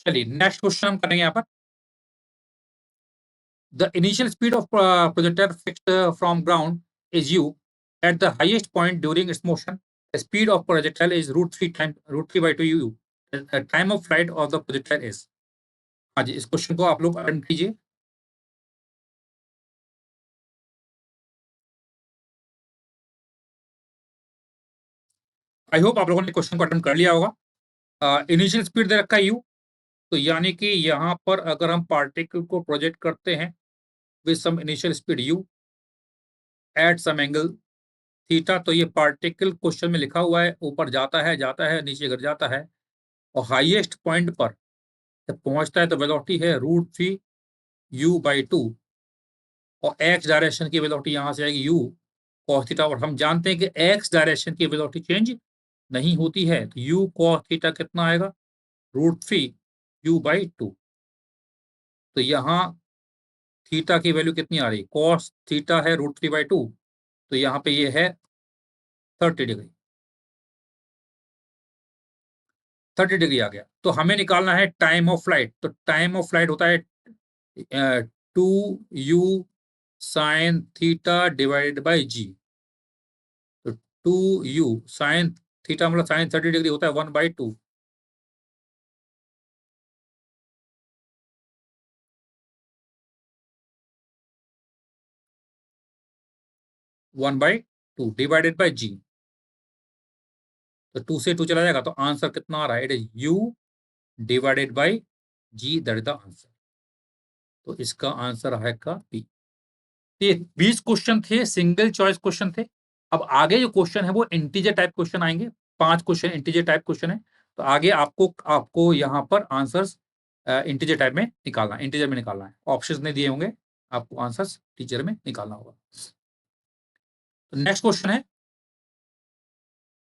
चलिए नेक्स्ट क्वेश्चन हम करेंगे यहाँ पर। The initial speed of projector fixed from ground is u at the highest point during its motion. The speed of projectile is √3 by 2 u. The time of flight of the projectile is। हाँ जी, इस क्वेश्चन को आप लोग अटेम्प्ट कीजिए। आई होप आप लोगों ने क्वेश्चन को अटेम्प्ट कर लिया होगा। इनिशियल स्पीड दे रखा है यू, तो यानी कि यहाँ पर अगर हम पार्टिकल को प्रोजेक्ट करते हैं with some initial speed U at some angle theta, तो ये पार्टिकल क्वेश्चन में लिखा हुआ है ऊपर जाता है नीचे गिर जाता है और हाईएस्ट पॉइंट पर जब पहुंचता है तो वेलोसिटी है √3 u/2 और एक्स डायरेक्शन की वेलोसिटी यहाँ से आएगी यू cos थीटा। और हम जानते हैं कि एक्स डायरेक्शन की वेलोसिटी चेंज नहीं होती है। तो यू cos थीटा कितना आएगा, √3 u/2। तो यहाँ थीटा की वैल्यू कितनी आ रही है, cos थीटा है √3/2। तो यहाँ पे ये है 30 डिग्री। 30 डिग्री आ गया। तो हमें निकालना है टाइम ऑफ फ्लाइट। तो टाइम ऑफ फ्लाइट होता है 2u sin θ/g। तो 2u sin θ मतलब साइन 30 डिग्री होता है 1/2। 1/2 डिवाइडेड बाई जी। तो 2 से 2 चला जाएगा तो आंसर कितना आ रहा है, it is u divided by G, that is the answer. तो इसका आंसर आएगा बी। ये 20 क्वेश्चन थे, सिंगल चॉइस क्वेश्चन थे। अब आगे जो क्वेश्चन है वो इंटीजर टाइप क्वेश्चन आएंगे। 5 क्वेश्चन इंटीजर टाइप क्वेश्चन है। तो आगे आपको आपको यहाँ पर आंसर्स इंटीजर टाइप में निकालना है, इंटीजर में निकालना है। ऑप्शंस नहीं दिए होंगे, आपको आंसर्स टीचर में निकालना होगा। तो नेक्स्ट क्वेश्चन है,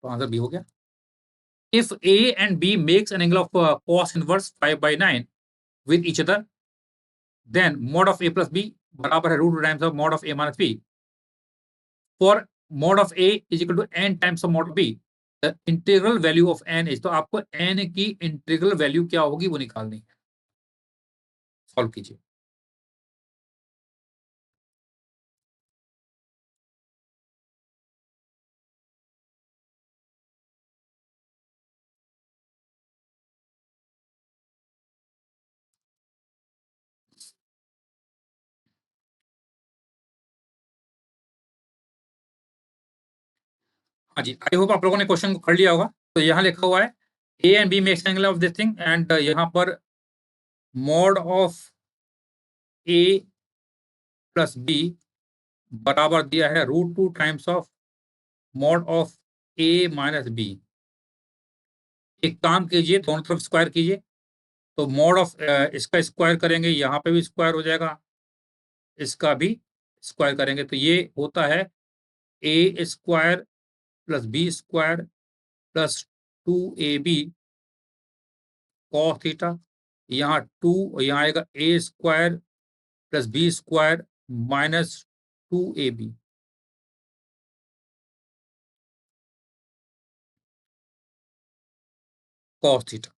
तो आंसर बी हो गया। If A and B makes an angle of cos inverse 5/9 with each other, then mod of a plus b बराबर है root times of mod of a minus b। For mod of a is equal to n times of mod of b, the integral value of n is। तो आपको n की इंटीग्रल वैल्यू क्या होगी वो निकालनी है। सॉल्व कीजिए। हाँ जी, आई होप आप लोगों ने क्वेश्चन को कर लिया होगा। तो यहाँ लिखा हुआ है A and B makes angle of this thing and यहाँ पर mod of A plus B बराबर दिया है √2 times of mod of A minus B. एक काम कीजिए, दोनों तरफ स्क्वायर कीजिए। तो मॉड ऑफ इसका स्क्वायर करेंगे, यहाँ पे भी स्क्वायर हो जाएगा, इसका भी स्क्वायर करेंगे, तो ये होता है A square plus B square plus 2ab cos theta. यहाँ 2 और यहाँ आएगा A square plus B square minus 2ab cos theta.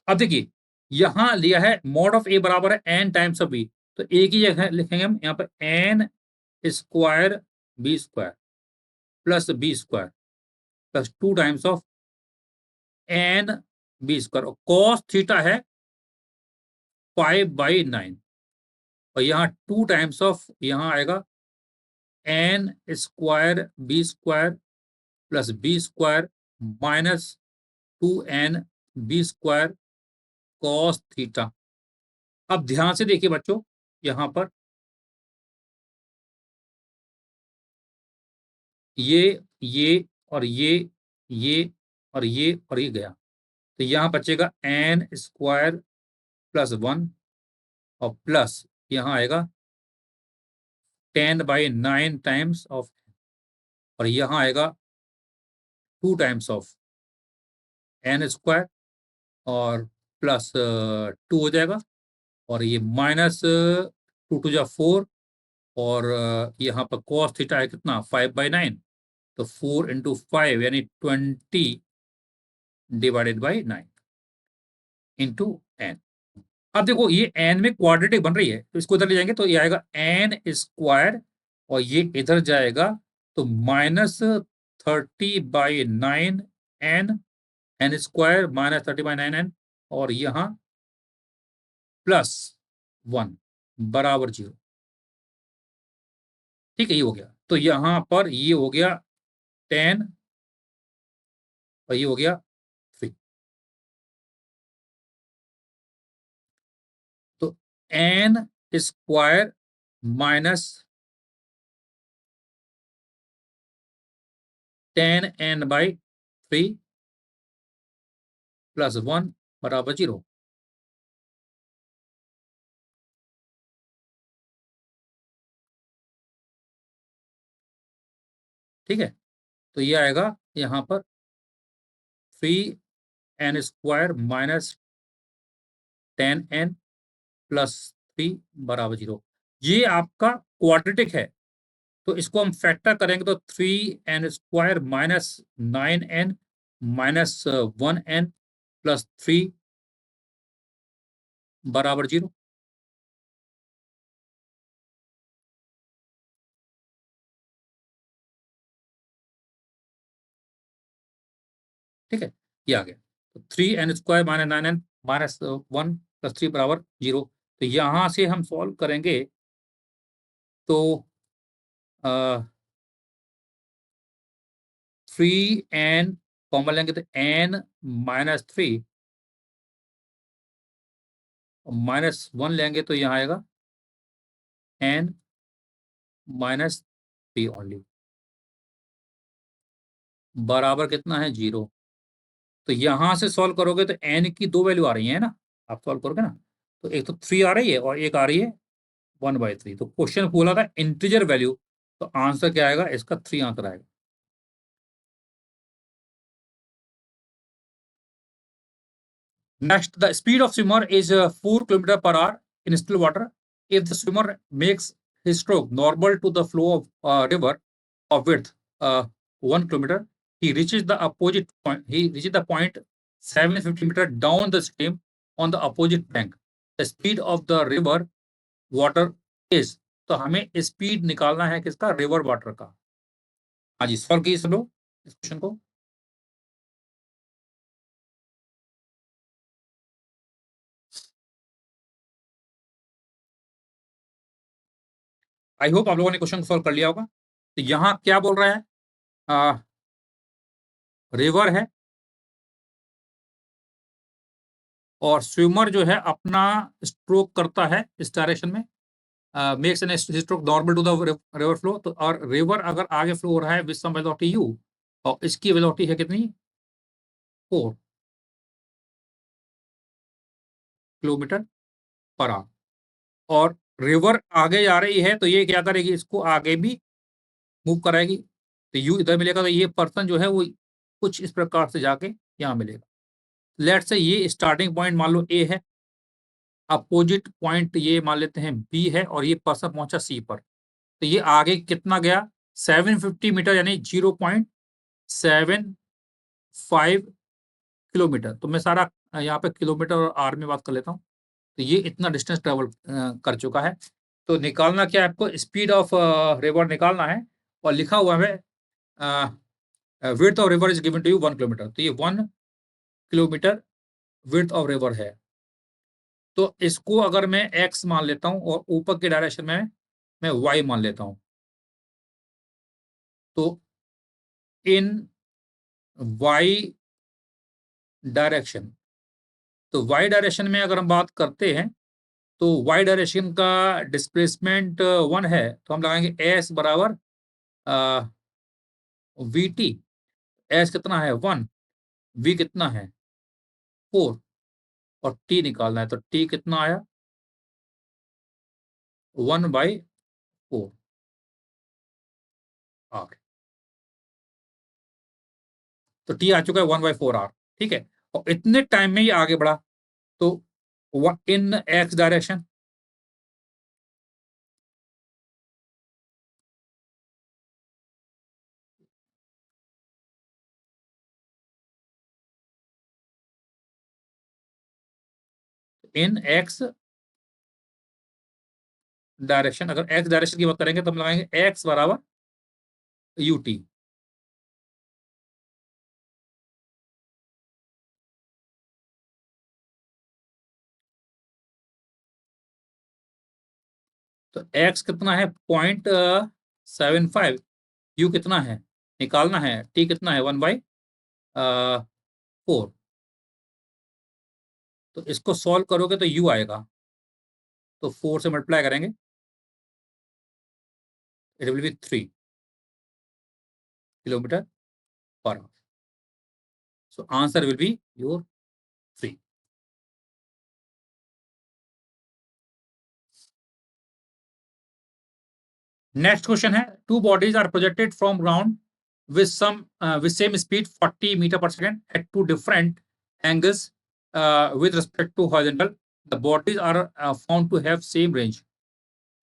अब देखिए, यहाँ लिया है मॉड ऑफ ए बराबर है एन टाइम्स ऑफ बी, तो ए की जगह लिखेंगे हम यहाँ पर N square B square plus B square plus 2 times of N B square, और कॉस थीटा है 5/9, और यहाँ 2 टाइम्स ऑफ यहाँ आएगा N square B square plus B square minus 2n B square cos theta. अब ध्यान से देखिए बच्चों, यहाँ पर ये और ये और ये गया, तो यहाँ बचेगा एन स्क्वायर प्लस 1 और प्लस यहाँ आएगा 10/9 टाइम्स ऑफ, और यहाँ आएगा 2 टाइम्स ऑफ एन स्क्वायर और प्लस 2 हो जाएगा, और ये माइनस 2 टू जा 4, और यहाँ पर कॉस थीटा है कितना 5/9, तो 4 × 5 यानी 20/9 इंटू एन। अब देखो ये एन में क्वाड्रेटिक बन रही है, तो इसको इधर ले जाएंगे तो ये आएगा एन स्क्वायर, और ये इधर जाएगा तो -30/9 एन, एन स्क्वायर -30/9 एन, और यहाँ +1 बराबर 0। ठीक है, ये हो गया। तो यहाँ पर ये हो गया 10 और ये हो गया 3। तो N square minus 10n/3 plus 1 बराबर 0। ठीक है, तो ये आएगा यहाँ पर 3n² माइनस 10n+3 बराबर 0। ये आपका क्वाड्रेटिक है, तो इसको हम फैक्टर करेंगे तो 3n² minus 9n minus 1n plus 3 बराबर 0। ठीक है, ये आ गया। तो 3n² माइनस 9n माइनस 1 + 3 बराबर 0। तो यहाँ से हम सॉल्व करेंगे तो 3n कॉमन लेंगे तो n-3 और -1 लेंगे तो यहाँ आएगा n-3 ओनली बराबर कितना है 0। तो यहाँ से सॉल्व करोगे तो n की 2 वैल्यू आ रही है ना, आप सॉल्व करोगे ना, तो एक तो 3 आ रही है और एक आ रही है 1/3। तो क्वेश्चन बोला था इंटीजर वैल्यू, तो आंसर क्या आएगा, इसका 3 आंसर आएगा। Next, the speed of swimmer is 4 kilometer per hour in still water. If the swimmer makes his stroke normal to the flow of river of width 1 kilometer, he reaches the opposite point. He reaches the point 750 meter down the stream on the opposite bank. The speed of the river water is, तो हमें स्पीड निकालना है किसका, रिवर वाटर का। हाँ जी, सॉल्व कीजिए सब लोग इस क्वेश्चन को। आई होप आप लोगों ने क्वेश्चन को सॉल्व कर लिया होगा। तो यहाँ क्या बोल रहा है, रिवर है और स्विमर जो है अपना स्ट्रोक करता है इस डायरेक्शन में, makes an stroke normal to the river flow. तो और रिवर अगर आगे फ्लो हो रहा है विद सम वेलोसिटी u, और इसकी वेलोसिटी है कितनी, 4 किलोमीटर पर आवर, और रिवर आगे जा रही है तो ये क्या करेगी, इसको आगे भी मूव कराएगी। तो यू इधर मिलेगा, तो ये पर्सन जो है वो कुछ इस प्रकार से जाके यहाँ मिलेगा। लेट्स से ये स्टार्टिंग पॉइंट मान लो ए है, अपोजिट पॉइंट ये मान लेते हैं बी है, और ये पर्सन पहुंचा सी पर। तो ये आगे कितना गया, 750 मीटर, यानी 0.75 किलोमीटर। तो मैं सारा यहाँ पे किलोमीटर और आर में बात कर लेता हूँ। तो ये इतना डिस्टेंस ट्रेवल कर चुका है। तो निकालना क्या है आपको, स्पीड ऑफ रिवर निकालना है, और लिखा हुआ है width of river is given to you 1 kilometre. तो ये 1 किलोमीटर विड्थ ऑफ रिवर है। तो इसको अगर मैं एक्स मान लेता हूं और ऊपर के डायरेक्शन में मैं वाई मान लेता हूं, तो इन वाई डायरेक्शन, तो वाई डायरेक्शन में अगर हम बात करते हैं तो वाई डायरेक्शन का डिस्प्लेसमेंट 1 है, तो हम लगाएंगे एस बराबर वी टी। एस कितना है 1, वी कितना है 4, और टी निकालना है, तो टी कितना आया 1/4 आर। तो टी आ चुका है 1/4 आर, ठीक है। और इतने टाइम में ये आगे बढ़ा, तो इन एक्स डायरेक्शन, इन एक्स डायरेक्शन, अगर एक्स डायरेक्शन की बात करेंगे तो हम लगाएंगे एक्स बराबर यू टी। तो एक्स कितना है 0.75, यू कितना है निकालना है, टी कितना है 1/4। तो इसको सॉल्व करोगे तो यू आएगा, तो 4 से मल्टीप्लाई करेंगे, it will be 3 kilometre per hour. So answer will be your 3। Next question है, two bodies are projected from ground with some with same speed 40 meter per second at two different angles with respect to horizontal. The bodies are found to have same range.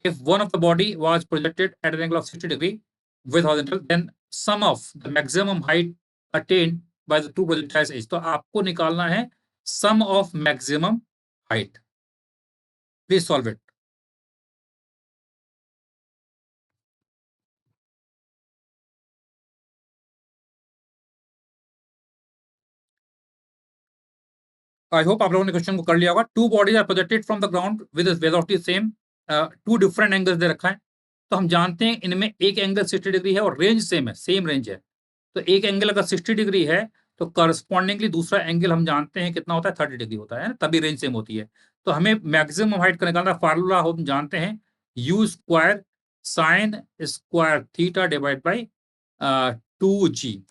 If one of the body was projected at an angle of 60 degree with horizontal, then sum of the maximum height attained by the two projectiles is. तो आपको निकालना है sum of maximum height. Please solve it. I hope आप लोगों ने क्वेश्चन को कर लिया होगा। Two bodies are projected from the ground with velocity same, two different angles दे रखा है। तो हम जानते हैं इनमें एक एंगल 60 डिग्री है और रेंज सेम है, सेम रेंज है। तो एक एंगल अगर 60 डिग्री है तो करस्पॉन्डिंगली दूसरा एंगल हम जानते हैं कितना होता है, 30 डिग्री होता है, तभी रेंज सेम होती है। तो हमें मैक्सिमम हाइट का निकालना, फार्मूला हम जानते हैं you square sine square theta divide by 2g।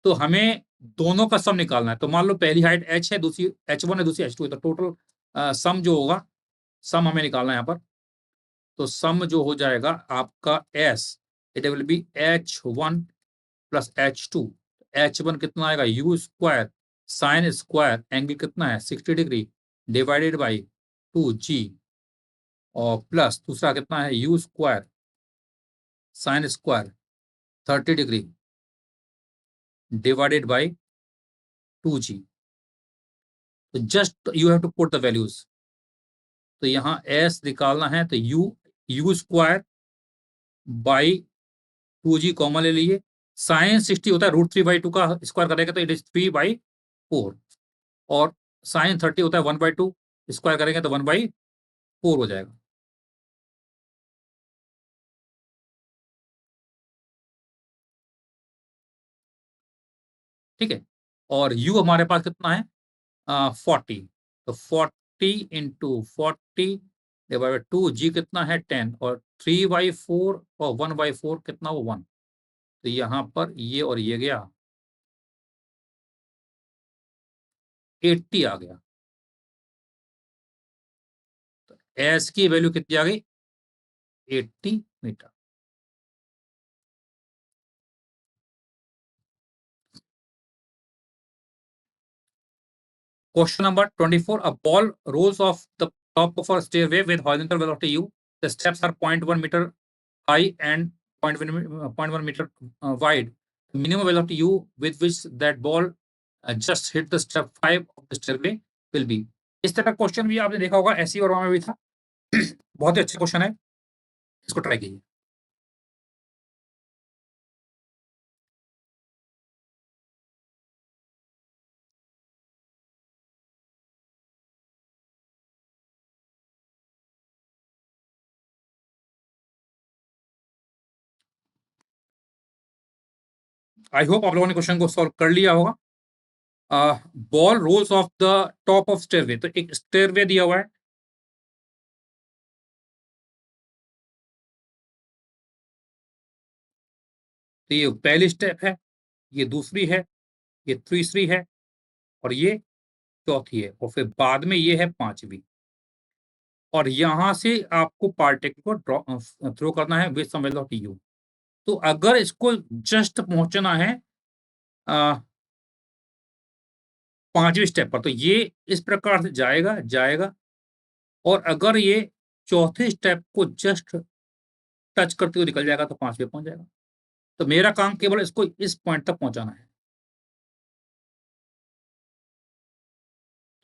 तो हमें दोनों का सम निकालना है। तो मान लो पहली हाइट h है, दूसरी h1 है, दूसरी h2 है, तो टोटल सम जो होगा, सम हमें निकालना है यहाँ पर। तो सम जो हो जाएगा आपका s, it will B h1 plus h2। h1 कितना आएगा you square sine square angle कितना है 60 डिग्री डिवाइडेड बाई 2g, और प्लस दूसरा कितना है you square sine square 30 degree divided by 2g। तो just you have to put the values. तो यहाँ s निकालना है, तो you square by 2g common ले लीजिए। साइन 60 होता है √3/2 का स्क्वायर करेगा तो इट इज 3/4, और साइन 30 होता है 1/2 स्क्वायर करेंगे तो 1/4 हो जाएगा। ठीक है? और u हमारे पास कितना है 40, तो 40 इंटू 40 डिवाइड बाय 2, जी कितना है 10 और 3/4 और 1/4 कितना वो 1, तो यहाँ पर ये और ये गया 80 आ गया। तो एस की वैल्यू कितनी आ गई 80 metre. Question number 24. A ball rolls off the top of a stairway with horizontal velocity u. The steps are 0.1 meter high and 0.1 meter wide. The minimum velocity u with which that ball just hit the step 5 of the stairway will be. इस तरह का क्वेश्चन भी आपने देखा होगा, ऐसी और में भी था। बहुत ही अच्छा क्वेश्चन है, इसको ट्राई कीजिए। आई होप आप लोगों ने क्वेश्चन को सॉल्व कर लिया होगा। Ball rolls off the top of stairway, तो एक स्टेयरवे दिया हुआ है, तो ये पहली स्टेप है, ये दूसरी है, ये तीसरी है और ये चौथी है और फिर बाद में ये है पांचवी। और यहां से आपको पार्टिकल को थ्रो करना है विद सम वेलोसिटी यू। तो अगर इसको जस्ट पहुंचना है पांचवी स्टेप पर, तो ये इस प्रकार से जाएगा जाएगा, और अगर ये चौथे स्टेप को जस्ट टच करते हुए निकल जाएगा तो पांचवे पहुंच जाएगा। तो मेरा काम केवल इसको इस पॉइंट तक पहुंचाना है।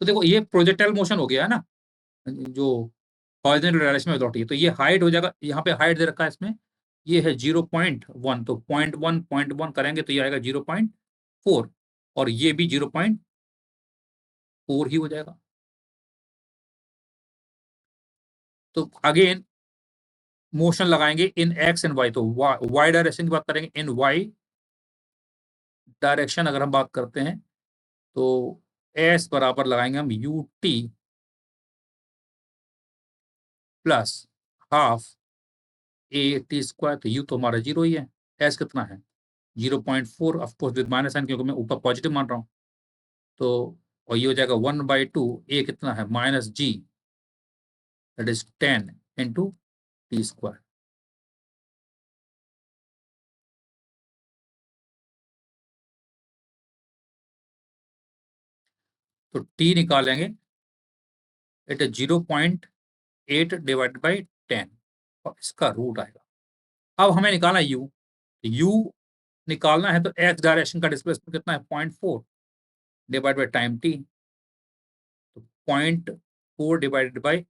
तो देखो ये प्रोजेक्टाइल मोशन हो गया है ना, जो हॉरिजॉन्टल डायरेक्शन में वेलोसिटी है, तो ये हाइट हो जाएगा, यहाँ पे हाइट दे रखा है इसमें, ये है 0.1, तो 0.1 करेंगे तो ये आएगा 0.4 और ये भी 0.4 ही हो जाएगा। तो अगेन मोशन लगाएंगे इन एक्स एंड वाई, तो वाई डायरेक्शन की बात करेंगे, इन वाई डायरेक्शन अगर हम बात करते हैं तो एस बराबर लगाएंगे हम you T plus half A T square, तो यू तो हमारा जीरो ही है, एस कितना है 0.4, ऑफकोर्स विद माइनस साइन क्योंकि मैं ऊपर पॉजिटिव मान रहा हूँ। तो और ये हो जाएगा 1/2, ए कितना है -g, that is 10 into T square. तो टी निकालेंगे, इट इज 0.8 डिवाइड बाई 10 और इसका रूट आएगा। अब हमें निकालना यू, यू निकालना है तो एक्स डायरेक्शन का डिस्प्लेसमेंट कितना है 0.4 डिवाइड बाई टाइम टी, तो 0.4 डिवाइडेड बाई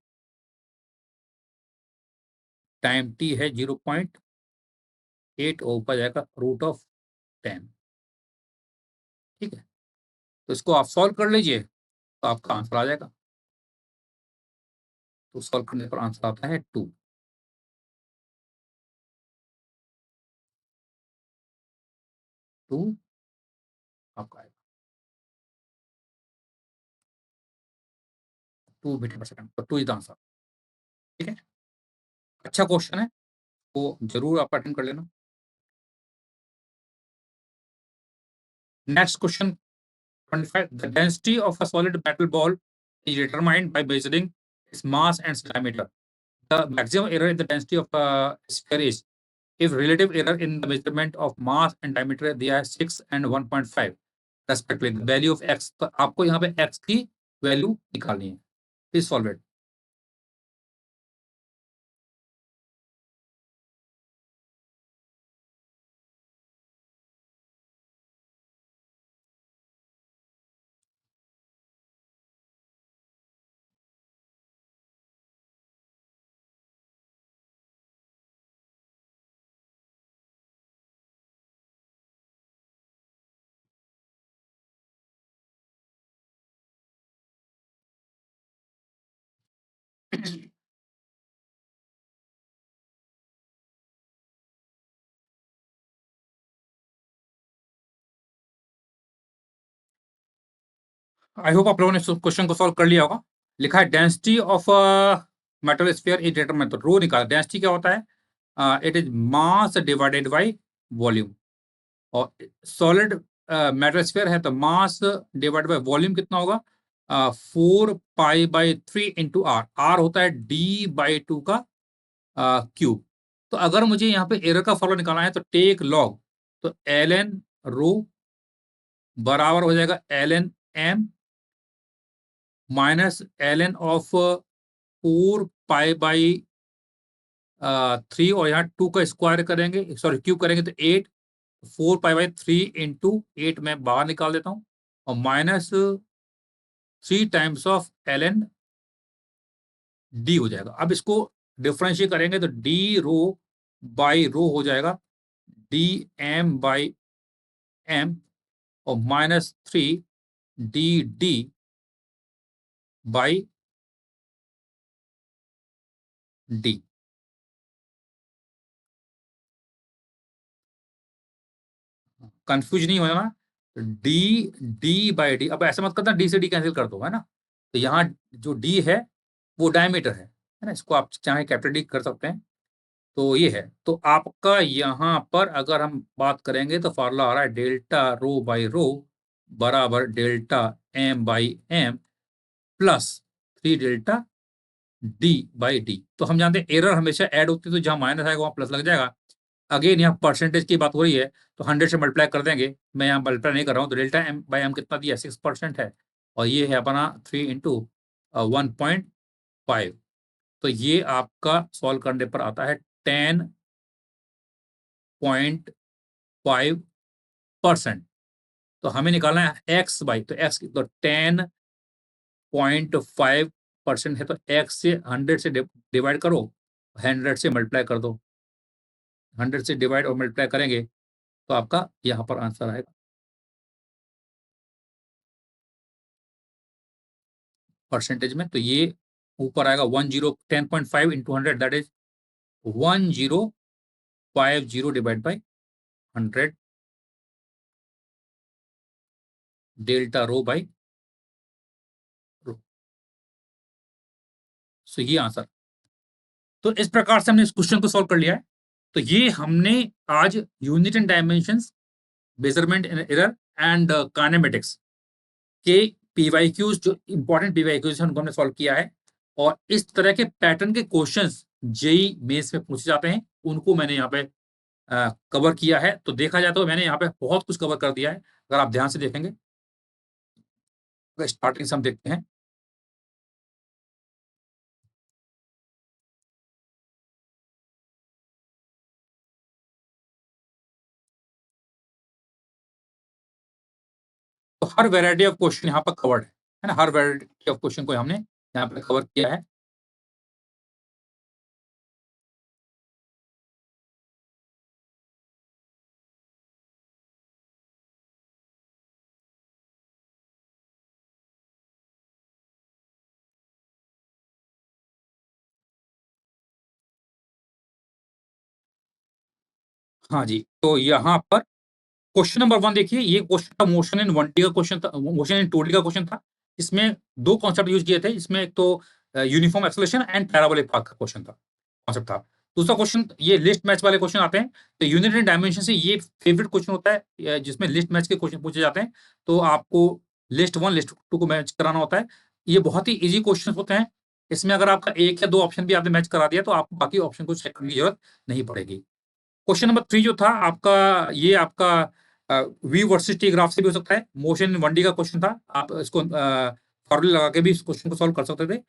टाइम टी है 0.8 और ऊपर जाएगा √10। ठीक है, तो इसको आप सॉल्व कर लीजिए तो आपका आंसर आ जाएगा। तो सॉल्व करने पर आंसर आता है 2। 2 आपका आएगा 2 मीटर पर सेकंड, तो 2 इज द आंसर। ठीक है, अच्छा क्वेश्चन है, वो जरूर आप अटेंड कर लेना। Next question 25. The density of a solid metal ball is determined by measuring its mass and diameter. The maximum error in the density of a sphere is, if relative error in the measurement of mass and diameter दिया है 6 and 1.5 respectively, the value of x, तो आपको यहाँ पे x की वैल्यू निकालनी है। Please solve it. I hope आप लोगों ने क्वेश्चन को सॉल्व कर लिया होगा। लिखा है density of metal sphere is determine, तो रो निकाला। डेंसिटी क्या होता है? It is mass divided by volume. और सॉलिड मेटल स्फीयर है तो मास डिवाइड बाय वॉल्यूम कितना होगा? 4 पाई/3 इंटू आर। आर होता है d/2 का क्यूब। तो अगर मुझे यहाँ पे एरर का फॉर्मूला निकालना है तो टेक लॉग, तो एल एन रो बराबर हो जाएगा L N M minus L N of 4 पाई/3, और यहाँ 2 का स्क्वायर करेंगे, सॉरी क्यूब करेंगे तो 8। 4 पाई/3 इंटू 8 मैं बाहर निकाल देता हूँ, और minus 3 times of L N D हो जाएगा। अब इसको डिफरेंशिएट करेंगे तो डी रो बाई रो हो जाएगा डी एम बाई एम, और minus 3 D D by D. Confuse नहीं होना ना। डी डी बाई डी, अब ऐसा मत करना डी से डी कैंसिल कर दो, है ना। तो यहाँ जो डी है वो डायमीटर है ना, इसको आप चाहे कैपिटल डी कर सकते हैं। तो ये है, तो आपका यहाँ पर अगर हम बात करेंगे तो फार्मूला आ रहा है डेल्टा रो बाई रो बराबर delta M by M plus 3 delta D by D. तो हम जानते हैं एरर हमेशा ऐड होती है, तो जहां माइनस आएगा वहां प्लस लग जाएगा। अगेन यहाँ परसेंटेज की बात हो रही है तो 100 से मल्टीप्लाई कर देंगे। मैं यहाँ मल्टीप्लाई नहीं कर रहा हूँ, तो डेल्टा एम बाई एम कितना दिया? 6% है, और ये है अपना 3 इंटू 1.5। तो ये आपका सॉल्व करने पर आता है 10.5%। तो हमें निकालना है एक्स बाई, तो एक्स तो 10.5% है, तो एक्स से 100 से डिवाइड करो, 100 से मल्टीप्लाई कर दो। 100 से डिवाइड और मल्टीप्लाई करेंगे तो आपका यहाँ पर आंसर आएगा परसेंटेज में। तो ये ऊपर आएगा 10 into 100, that is 1050 divide by 100 delta rho by rho. So ये आंसर। तो इस प्रकार से हमने इस क्वेश्चन को सॉल्व कर लिया है। तो ये हमने आज unit and dimensions, measurement in error and kinematics के पीवाईक्यूज, जो इंपॉर्टेंट पीवाईक्यूज हैं, उनको हमने सॉल्व किया है। और इस तरह के पैटर्न के क्वेश्चंस जेई मेंस में पूछे जाते हैं, उनको मैंने यहाँ पे कवर किया है। तो देखा जाए तो मैंने यहाँ पे बहुत कुछ कवर कर दिया है, अगर आप ध्यान से देखेंगे। तो स्टार्टिंग से हम देखते हैं। तो हर वैरायटी ऑफ क्वेश्चन यहाँ पर कवर्ड है ना, हर वैरायटी ऑफ क्वेश्चन को हमने यहाँ पे कवर किया है। हाँ जी, तो यहाँ पर क्वेश्चन नंबर 1 देखिए, ये क्वेश्चन था मोशन इन 1D का क्वेश्चन था, मोशन इन 2D का क्वेश्चन था। इसमें 2 कांसेप्ट यूज़ किए थे। इसमें एक तो uniform acceleration and parabolic path का क्वेश्चन था, कांसेप्ट था। दूसरा क्वेश्चन ये लिस्ट मैच वाले क्वेश्चन आते हैं। तो यूनिट एंड डायमेंशन से ये फेवरेट क्वेश्चन होता है, जिसमें लिस्ट मैच के क्वेश्चन पूछे जाते हैं। तो आपको लिस्ट 1 लिस्ट 2 को मैच कराना होता है। ये बहुत ही ईज़ी क्वेश्चन होते हैं। इसमें अगर आपका 1 या 2 ऑप्शन भी आपने मैच करा दिया तो आपको बाकी ऑप्शन को चेक करने की जरूरत नहीं पड़ेगी। क्वेश्चन नंबर 3 जो था आपका, ये आपका वी वर्सेस टी ग्राफ से भी हो सकता है। मोशन इन 1D का क्वेश्चन था, आप इसको फॉर्मूला लगा के भी इस क्वेश्चन को सॉल्व कर सकते थे।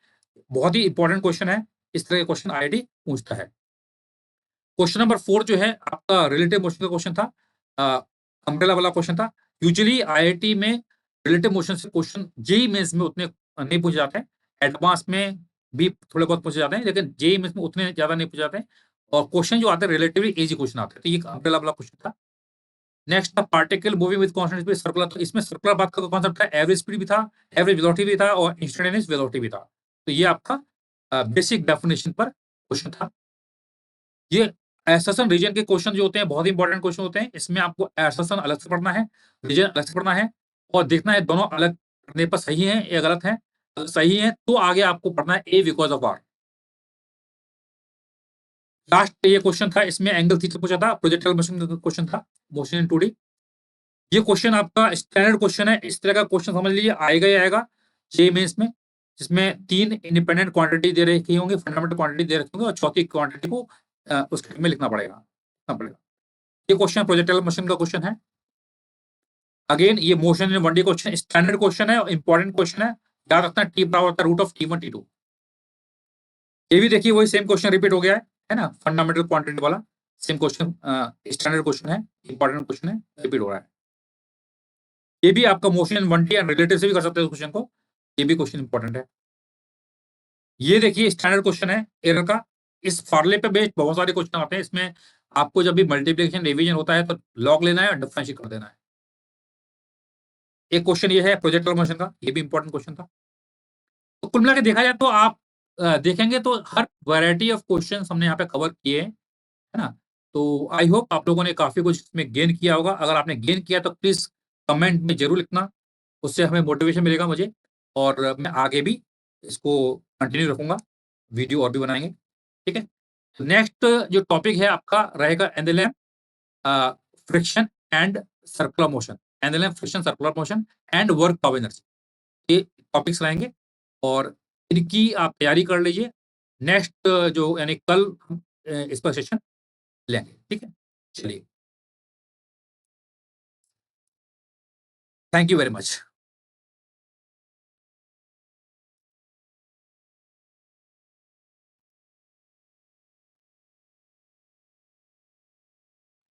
बहुत ही इंपॉर्टेंट क्वेश्चन है, इस तरह के क्वेश्चन आईआईटी पूछता है। क्वेश्चन नंबर 4 जो है आपका रिलेटिव मोशन का क्वेश्चन था, अम्ब्रेला वाला क्वेश्चन था। यूजुअली आईआईटी में रिलेटिव मोशन से क्वेश्चन जेईई मेंस में उतने नहीं पूछे जाते हैं। एडवांस में भी थोड़े बहुत पूछे जाते हैं, लेकिन जेईई मेंस में उतने ज्यादा नहीं पूछे जाते हैं। और क्वेश्चन जो आते हैं रिलेटिवली इजी क्वेश्चन आते हैं। तो ये अम्ब्रेला वाला क्वेश्चन था। नेक्स्ट था particle moving with constant speed circular. तो इसमें सर्कुलर बात का कॉन्सेप्ट था, एवरेज स्पीड भी था, एवरेज वेलोसिटी भी था, और इंस्टेंटेनियस वेलोसिटी भी था। तो ये आपका बेसिक डेफिनेशन पर क्वेश्चन था। ये एसर्शन रीजन के क्वेश्चन जो होते हैं बहुत इंपॉर्टेंट क्वेश्चन होते हैं। इसमें आपको एसर्शन अलग से पढ़ना है, रीजन अलग से पढ़ना है, और देखना है दोनों अलग पढ़ने पर सही है या गलत है? अगर सही है तो आगे आपको पढ़ना है ए बिकॉज़ ऑफ आर। लास्ट ये क्वेश्चन था, इसमें एंगल थीटा पूछा था, प्रोजेक्टाइल मोशन का क्वेश्चन था, मोशन इन 2D। ये क्वेश्चन आपका स्टैंडर्ड क्वेश्चन है, इस तरह का क्वेश्चन समझ लीजिए आएगा ही आएगा जेईई मेंस में, जिसमें 3 इंडिपेंडेंट क्वांटिटी दे रखी होंगी, फंडामेंटल क्वांटिटी दे रखी होंगी और चौथी क्वांटिटी को उसके में लिखना पड़ेगा। ये क्वेश्चन प्रोजेक्टाइल मोशन का क्वेश्चन है। अगेन ये motion in 1D question standard question है और इंपॉर्टेंट क्वेश्चन है। याद रखना टी बराबर होता है रूट ऑफ T1 T2। ये भी देखिए वही सेम क्वेश्चन रिपीट हो गया है ना, फंडामेंटल क्वांटिटी वाला सेम क्वेश्चन, स्टैंडर्ड क्वेश्चन है, इंपॉर्टेंट क्वेश्चन है, रिपीट हो रहा है। ये भी आपका motion in 1D and relative से भी कर सकते हैं क्वेश्चन को, ये भी क्वेश्चन इंपॉर्टेंट है। ये देखिए स्टैंडर्ड क्वेश्चन है एरर का। इस फॉर्मूले पे बेस्ड बहुत सारे क्वेश्चन आते हैं, इसमें आपको जब भी मल्टीप्लिकेशन डिवीजन होता है तो लॉग लेना है और डिफरेंशिएट कर देना है। एक क्वेश्चन ये है प्रोजेक्टाइल मोशन का, ये भी इंपॉर्टेंट क्वेश्चन था। तो कुल मिला के देखा जाए तो आप देखेंगे तो हर वैरायटी ऑफ क्वेश्चन हमने यहाँ पे कवर किए हैं, है ना? तो आई होप आप लोगों ने काफी कुछ इसमें गेन किया होगा। अगर आपने गेन किया तो प्लीज कमेंट में जरूर लिखना, उससे हमें मोटिवेशन मिलेगा मुझे, और मैं आगे भी इसको कंटिन्यू रखूंगा, वीडियो और भी बनाएंगे। ठीक है, नेक्स्ट जो टॉपिक है आपका रहेगा pendulum friction and circular motion, pendulum friction circular motion and work of energy, ये टॉपिक्स रहेंगे और इनकी आप तैयारी कर लीजिए। नेक्स्ट जो यानी कल हम इस पर सेशन लेंगे। ठीक है, चलिए, थैंक यू वेरी मच।